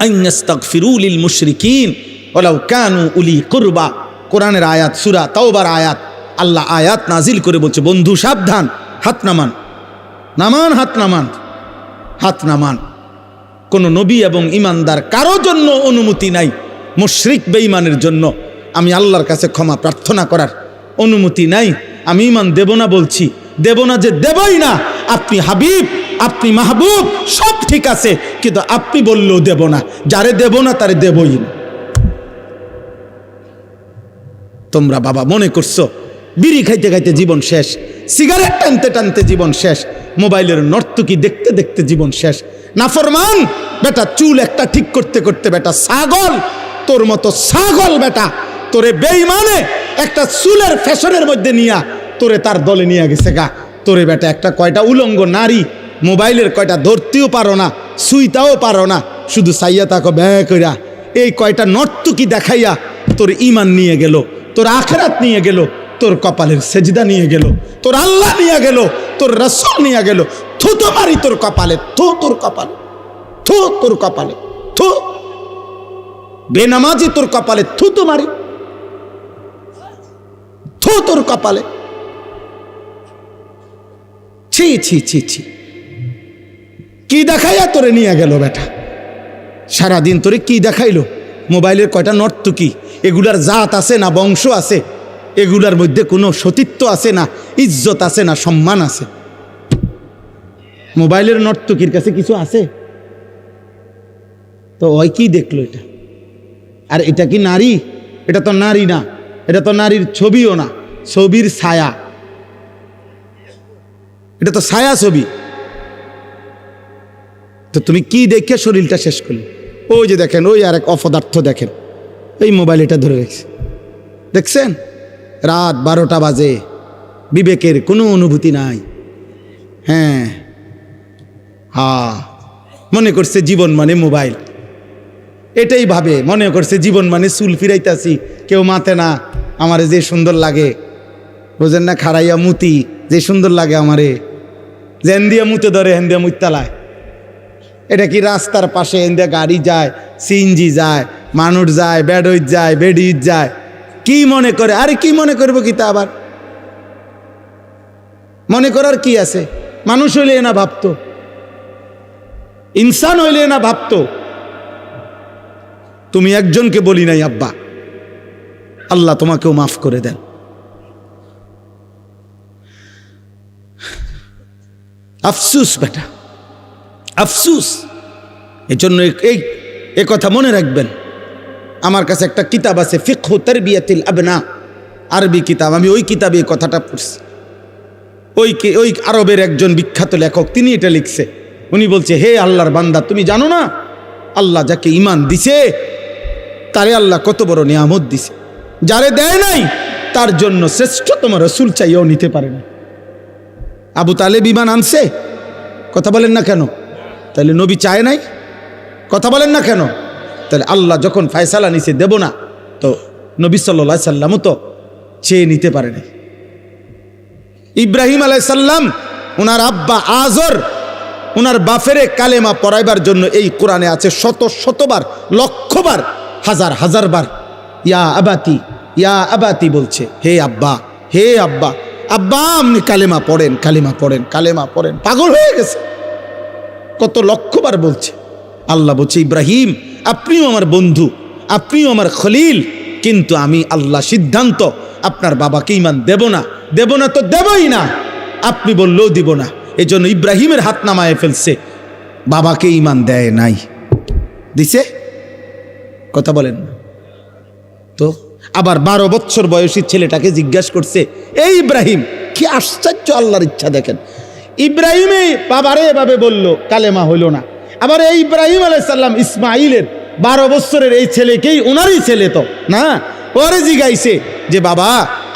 আন ইস্তাগফিরু লিল মুশরিকিন ওয়ালাউ কানু উলি কুরবা। কোরআনের আয়াত, সূরা তাওবার আয়াত। আল্লাহ আয়াত নাজিল করে বলছে, বন্ধু সাবধান, হাত নামান, নামান, হাত নামান, হাত নামান। কোন নবী এবং ইমানদার কারো জন্য অনুমতি নাই মুশরিক বেঈমানের জন্য আমি আল্লাহর কাছে ক্ষমা প্রার্থনা করার অনুমতি নাই। আমি ইমান দেব না বলছি, দেব না যে দেবই না। আপনি হাবিব, আপনি মাহবুব, সব ঠিক আছে, কিন্তু আপনি বললেও দেব না। যারে দেব না তারে দেবই না। তোমরা বাবা মনে করছো বিড়ি খাইতে খাইতে জীবন শেষ, সিগারেট টানতে টানতে জীবন শেষ, মোবাইলের নর্তকী দেখতে দেখতে জীবন শেষ। নাফরমান বেটা, চুল একটা ঠিক করতে করতে বেটা ছাগল, তোর মতো ছাগল বেটা, তোরে বেঈমানে একটা চুলের ফ্যাশনের মধ্যে নিয়া তোরে তার দলে নিয়ে গেছে গা। তোরে বেটা একটা কয়টা উলঙ্গ নারী মোবাইলের কয়টা ধরতেও পারো না, সুইতাও পারো না, শুধু সাইয়া তাকো ব্যয় কইরা এই কয়টা নর্তকী দেখাইয়া তোর ঈমান নিয়ে গেল, তোর আখিরাত নিয়ে গেল, তোর কপালের সেজদা নিয়ে গেল, তোর আল্লাহ নিয়ে গেল, তোর রাসূল নিয়ে গেল। থু তো মারি তোর কপালে, থু তোর কপালে, থু তোর কপালে, থু বেনামাজি তোর কপালে, থু তো মারি, থু তোর কপালে। ছি ছি ছি ছি, কি দেখাইয়া তোরে নিয়ে গেল বেটা? সারাদিন তোরে কি দেখাইলো? মোবাইলের কয়টা নর্তকী, এগুলার জাত আছে না বংশ আছে? এগুলার মধ্যে কোনো সতীত্ব আছে না, ইজ্জত আছে না, সম্মান আছে? মোবাইলের নর্তকীর কাছে কিছু আছে? তো ওই কি দেখলো এটা? আর এটা কি নারী? এটা তো নারী না, এটা তো নারীর ছবিও না, ছবির ছায়া, এটা তো ছায়া ছবি। তো তুমি কি দেখে শরীরটা শেষ করলে? ওই যে দেখেন, ওই আর এক অপদার্থ দেখেন, এই মোবাইল এটা ধরে রেখেছে, দেখছেন? রাত 12টা বাজে, বিবেকের কোনো অনুভূতি নাই। হ্যাঁ, মনে করছে জীবন মানে মোবাইল, এটাই ভাবে, মনে করছে জীবন মানে চুল ফিরাইতাছি, কেউ মাতে না, আমারে যে সুন্দর লাগে, বোঝেন না, খাড়াইয়া মুতি যে সুন্দর লাগে আমারে, যেন দিয়া মুতে ধরে হেন দিয়া মুতালায়। এটা কি রাস্তার পাশে হেন দিয়া গাড়ি যায়, সিএনজি যায়, মানুষ যায়, বেডইত যায়, বেডিত যায়, কি মনে করে? আরে কি মনে করবো কি তা আবার মনে করার কি আছে? মানুষ হইলে না ভাবতো, ইনসান হইলে না ভাবতো। তুমি একজনকে বলি নাই আব্বা, আল্লাহ তোমাকেও মাফ করে দেন। আফসুস বেটা, আফসুস। এজন্য এই কথা মনে রাখবেন। আমার কাছে একটা কিতাব আছে, ফিকহু তারবিয়াতিল আবনা, আরবি কিতাব। আমি ওই কিতাবে এই কথাটা পড়ছি। ওই আরবের একজন বিখ্যাত লেখক, তিনি এটা লিখছে। উনি বলছে, হে আল্লাহর বান্দা, তুমি জানো না আল্লাহ যাকে ঈমান দিছে তারে আল্লাহ কত বড় নিয়ামত দিছে, যারে দেয় নাই তার জন্য শ্রেষ্ঠতম রাসূল চাইও নিতে পারে না। আবু তালেব ঈমান আনছে, কথা বলেন না কেন? তাহলে নবী চায় নাই, কথা বলেন না কেন? তাহলে আল্লাহ যখন ফয়সালা নিছে দেব না, তো নবী সাল্লাল্লাহু আলাইহি সাল্লামও তো চেয়ে নিতে পারে না। ইব্রাহিম আলাইহিস সালাম, ওনার আব্বা আজর ওনার বাফেরে কালেমা পড়াইবার জন্য এই কোরআনে আছে শত শতবার, লক্ষবার, হাজার হাজার বার ইয়া আবাতি, ইয়া আবাতি বলছে, হে আব্বা, হে আব্বা, আব্বা আপনি কালেমা পড়েন, কালেমা পড়েন, কালেমা পড়েন। পাগল হয়ে গেছে, কত লক্ষবার বলছে। আল্লাহ বলছে, ইব্রাহিম আপনিও আমার বন্ধু, আপনিও আমার খলিল, কিন্তু আমি আল্লাহ সিদ্ধান্ত আপনার বাবাকে ঈমান দেব না, দেব না তো দেবই না, আপনি বললেও দিব না। এই জন্য ইব্রাহিমের হাত নামায় ফেলছে, বাবাকে ঈমান দেয় নাই, দিছে, কথা বলেন না তো। আবার 12 বছর বয়সী ছেলেটাকে জিজ্ঞাসা করছে, এই ইব্রাহিম, কি আশ্চর্য আল্লাহর ইচ্ছা দেখেন, ইব্রাহিমে বাবারে এভাবে বলল, কালেমা হইল না। আবার এই ইব্রাহিম আলাইহিস সালাম ইসমাইলের 12 বছরের এই ছেলেকেই, ওনারই ছেলে তো না, পরে জিগাইছে যে বাবা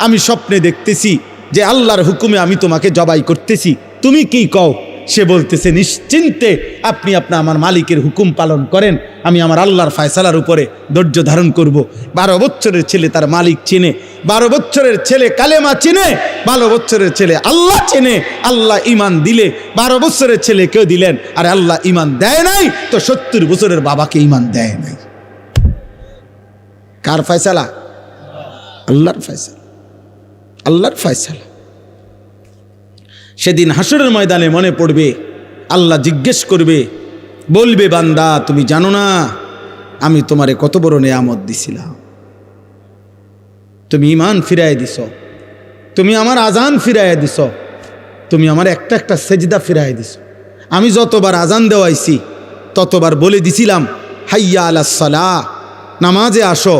আমি স্বপ্নে দেখতেছি যে আল্লাহর হুকুমে আমি তোমাকে জবাই করতেছি, তুমি কি কও? সে বলতেছে, নিশ্চিন্তে আপনি আমার মালিকের হুকুম পালন করেন, আমি আমার আল্লাহর ফয়সালার উপরে ধৈর্য ধারণ করব। 12 বছরের ছেলে তার মালিক চিনে, 12 বছরের ছেলে কালেমা চিনে, 12 বছরের ছেলে আল্লাহ চিনে। আল্লাহ ঈমান দিলে 12 বছরের ছেলে কেউ দিলেন, আর আল্লাহ ঈমান দেয় নাই তো 70 বছরের বাবাকে ঈমান দেয় নাই। কার ফয়সালা? আল্লাহর ফয়সালা, আল্লাহর ফয়সালা। সেদিন হাসরের ময়দানে মনে পড়বে, আল্লাহ জিজ্ঞেস করবে, বলবে, বান্দা তুমি জানো না আমি তোমারে কত বড় নিয়ামত দিছিলাম, তুমি ঈমান ফিরায় দিছ, তুমি আমার আজান ফিরায় দিছ, তুমি আমার একটা একটা সেজদা ফিরায় দিছ। আমি যতবার আজান দেওয়াইছি ততবার বলে দিছিলাম, হাইয়া আলাস সালাহ, নামাজে আসো,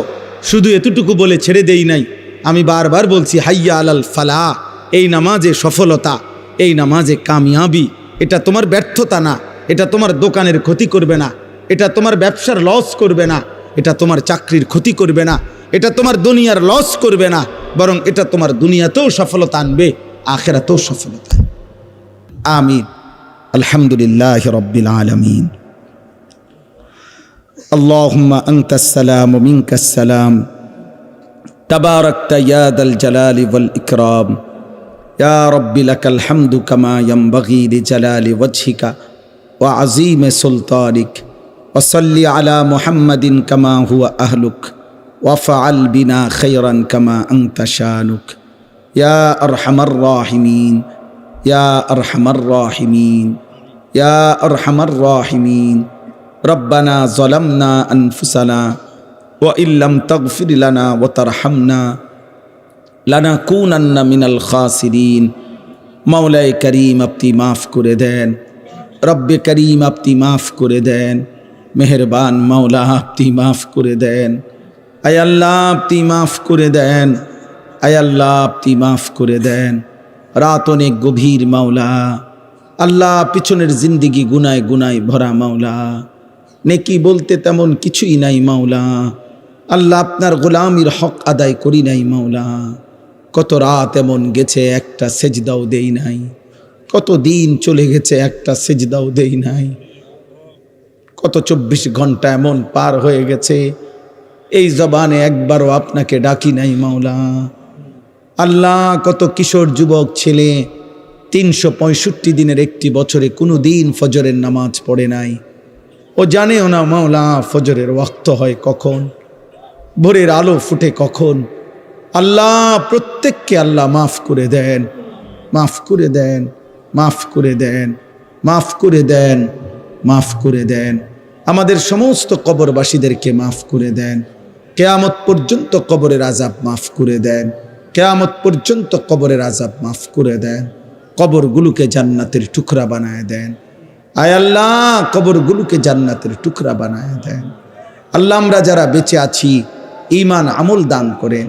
শুধু এতটুকু বলে ছেড়ে দেই নাই, আমি বারবার বলছি হাইয়া আলাল ফালাহ, এই নামাজে সফলতা, এই নামাজে কামিয়াবি। এটা তোমার ব্যর্থতা না, এটা তোমার দোকানের ক্ষতি করবে না, এটা তোমার ব্যবসার লস করবে না, এটা তোমার চাকরির ক্ষতি করবে না, এটা তোমার দুনিয়ার লস করবে না, বরং এটা তোমার দুনিয়াতেও সফলতা আনবে, আখিরাতেও সফলতা। আমিন। আলহামদুলিল্লাহি রাব্বিল আলামিন। আল্লাহুম্মা আনতাস সালাম ওয়া মিনকাস সালাম, তাবারাকতা ইয়া দাল জালালি ওয়াল ইকরাম। ইয়া রাব্বি লাকাল হামদু কামা ইয়ানবাগি লিজালালি ওয়াজহিকা ওয়া আযীমি সুলতানিক। ওয়া সাল্লি আলা মুহাম্মাদিন কামা হুয়া আহলুক ওয়া ফাআল বিনা খায়রান কামা আনতা শানুক। ইয়া আরহামার রাহিমিন, ইয়া আরহামার রাহিমিন, ইয়া আরহামার রাহিমিন। রব্বানা যালামনা আনফুসানা ওয়া ইল্লাম তাগফির লানা ওয়া তারহামনা লানাকুনান্না মিনাল খাসিরিন। মাওলায়ে করিম আপনি মাফ করে দেন, রব্বে করিম আপনি মাফ করে দেন, মেহেরবান মাওলা আপনি মাফ করে দেন। আয় আল্লাহ আপনি মাফ করে দেন, আয় আল্লাহ আপনি মাফ করে দেন। রাত অনেক গভীর মাওলা, আল্লাহ পিছনের জিন্দিগি গুনায় গুনায় ভরা মাওলা, নেকি বলতে তেমন কিছুই নাই মাওলা। আল্লাহ আপনার গোলামির হক আদায় করি নাই মাওলা। কত রাত এমন গেছে একটা সেজদাও দেই নাই, কত দিন চলে গেছে একটা সেজদাও দেই নাই, কত 24 ঘন্টা এমন পার হয়ে গেছে এই জবানে একবারও আপনাকে ডাকি নাই মাওলা। আল্লাহ, কত কিশোর যুবক ছেলে 365 দিনের একটি বছরে কোনো দিন ফজরের নামাজ পড়ে নাই, ও জানেও না মাওলা ফজরের ওয়াক্ত হয় কখন, ভোরের আলো ফুটে কখন। আল্লাহ, প্রত্যেককে আল্লাহ মাফ করে দেন, মাফ করে দেন, মাফ করে দেন, মাফ করে দেন, মাফ করে দেন। আমাদের সমস্ত কবরবাসীদেরকে মাফ করে দেন। কিয়ামত পর্যন্ত কবরের আযাব মাফ করে দেন, কিয়ামত পর্যন্ত কবরের আযাব মাফ করে দেন। কবরগুলোকে জান্নাতের টুকরা বানায় দেন। আয় আল্লাহ, কবরগুলোকে জান্নাতের টুকরা বানায় দেন। আল্লাহ, আমরা যারা বেঁচে আছি ঈমান আমল দান করেন,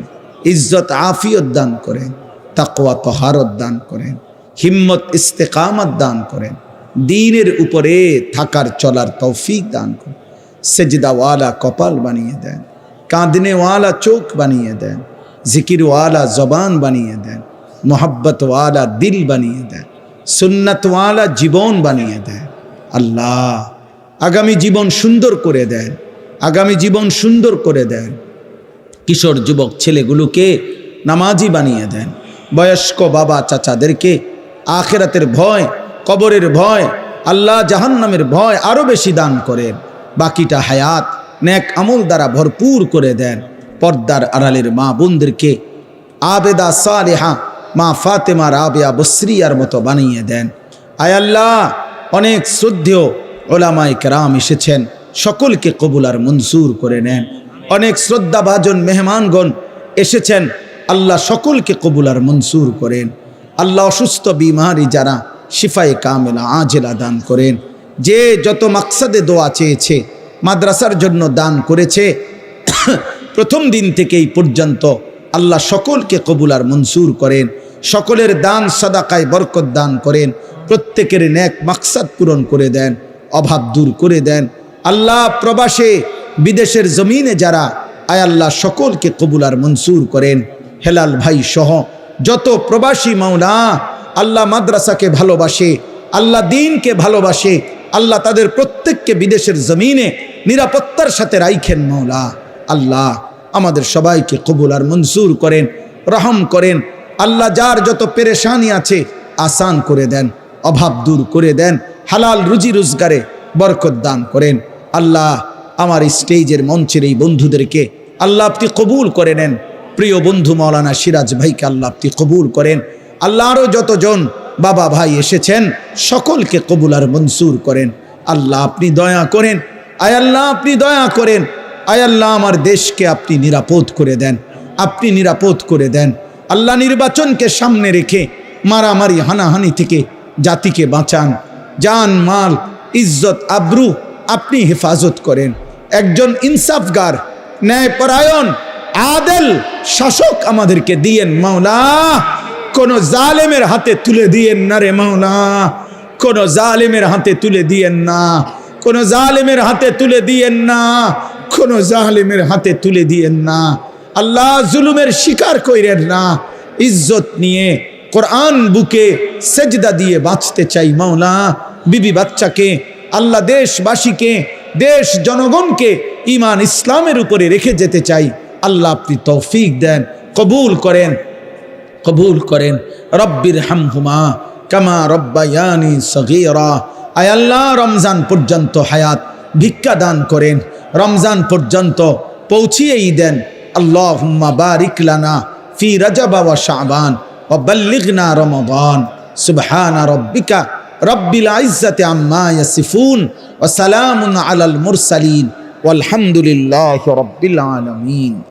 ইজ্জত আফিয়ত দান করেন, তাকওয়া তহারত দান করেন, হিম্মত ইস্তেকামত দান করেন, দ্বীনের উপরে থাকার চলার তৌফিক দান করেন। সেজদাওয়ালা কপাল বানিয়ে দেন, কাঁদনেওয়ালা চোখ বানিয়ে দেন, জিকিরওয়ালা জবান বানিয়ে দেন, মোহাব্বতওয়ালা দিল বানিয়ে দেন, সুন্নতওয়ালা জীবন বানিয়ে দেন। আল্লাহ, আগামী জীবন সুন্দর করে দেন, আগামী জীবন সুন্দর করে দেন। কিশোর যুবক ছেলেগুলোকে নামাজি বানিয়ে দেন। বয়স্ক বাবা চাচাদেরকে আখিরাতের ভয়, কবরের ভয়, আল্লাহ জাহান্নামের ভয় আরো বেশি দান করেন। বাকিটা হায়াত নেক আমল দ্বারা ভরপুর করে দেন। পর্দার আড়ালের মা বোনদেরকে আবেদা সালেহা মা ফাতেমা রাবেয়া বসরিয়ার মতো বানিয়ে দেন। আয় আল্লাহ, অনেক শ্রদ্ধেয় ওলামায়ে কেরাম এসেছেন, সকলকে কবুল আর মঞ্জুর করে নেন। অনেক শ্রদ্ধাভাজন মেহমানগণ এসেছেন, আল্লাহ সকলকে কবুল আর মঞ্জুর করেন। আল্লাহ, অসুস্থ বিমারি যারা শিফায়ে কামেলা আজেলা দান করেন। যে যত মাকসাদে দোয়া চেয়েছে, মাদ্রাসার জন্য দান করেছে, প্রথম দিন থেকে এই পর্যন্ত আল্লাহ সকলকে কবুল আর মঞ্জুর করেন। সকলের দান সাদাকায় বরকত দান করেন। প্রত্যেকের নেক মাকসাদ পূরণ করে দেন, অভাব দূর করে দেন। আল্লাহ, প্রবাসে বিদেশের জমিনে যারা, আয় আল্লাহ সকলকে কবুল আর মঞ্জুর করেন। হেলাল ভাই সহ যত প্রবাসী মাওলা আল্লাহ মাদ্রাসাকে ভালোবাসে, আল্লাহ দ্বীনকে ভালোবাসে, আল্লাহ তাদের প্রত্যেককে বিদেশের জমিনে নিরাপত্তার সাথে রাইখেন মাওলা। আল্লাহ, আমাদের সবাইকে কবুল আর মঞ্জুর করেন, রহম করেন। আল্লাহ, যার যত পেরেশানি আছে আসান করে দেন, অভাব দূর করে দেন, হালাল রুজি রোজগারে বরকত দান করেন। আল্লাহ, আমার স্টেজের মঞ্চের এই বন্ধুদেরকে আল্লাহ আপনি কবুল করে নেন। প্রিয় বন্ধু মাওলানা সিরাজ ভাইকে আল্লাহ আপনি কবুল করেন। আল্লাহ, আরও যতজন বাবা ভাই এসেছেন সকলকে কবুল আর মঞ্জুর করেন। আল্লাহ, আপনি দয়া করেন। আয় আল্লাহ, আপনি দয়া করেন। আয় আল্লাহ, আমার দেশকে আপনি নিরাপদ করে দেন, আপনি নিরাপদ করে দেন। আল্লাহ, নির্বাচনকে সামনে রেখে মারামারি হানাহানি থেকে জাতিকে বাঁচান। জান মাল ইজ্জত আবরু আপনি হেফাজত করেন। একজন ইনসাফগার, ন্যায়পরায়ণ, আদেল শাসক আমাদেরকে দিয়েন মাওলা। কোন জালেমের হাতে তুলে দিয়েন না রে মাওলা, কোন জালেমের হাতে তুলে দিয়েন না, কোন জালেমের হাতে তুলে দিয়েন না, কোন জালেমের হাতে তুলে দিয়েন না। আল্লাহ, জুলুমের শিকার কইরেন না। ইজ্জত নিয়ে কোরআন বুকে সেজদা দিয়ে বাঁচতে চাই মাওলা। বিবি বাচ্চাকে, আল্লাহ দেশবাসীকে, দেশ জনগণকে ঈমান ইসলামের উপরে রেখে যেতে চাই। আল্লাহ, আপনি তৌফিক দেন, কবুল করেন, কবুল করেন। রব্বির হামহুমা কামা রব্বায়ানি সগীরা। আয় আল্লাহ, রমজান পর্যন্ত হায়াত ভিক্ষা দান করেন, রমজান পর্যন্ত পৌঁছিয়েই দেন। আল্লাহুম্মা বারিক লানা ফি রজব ওয়া শাবান ওয়া বাল্লিগনা রমাদান। সুবহান রাব্বিকা রব্বিল ইজ্জাতি আম্মা ইয়াসিফুন ওয়া সালামুন আলাল মুরসালিন ওয়ালহামদুলিল্লাহি রাব্বিল আলামিন।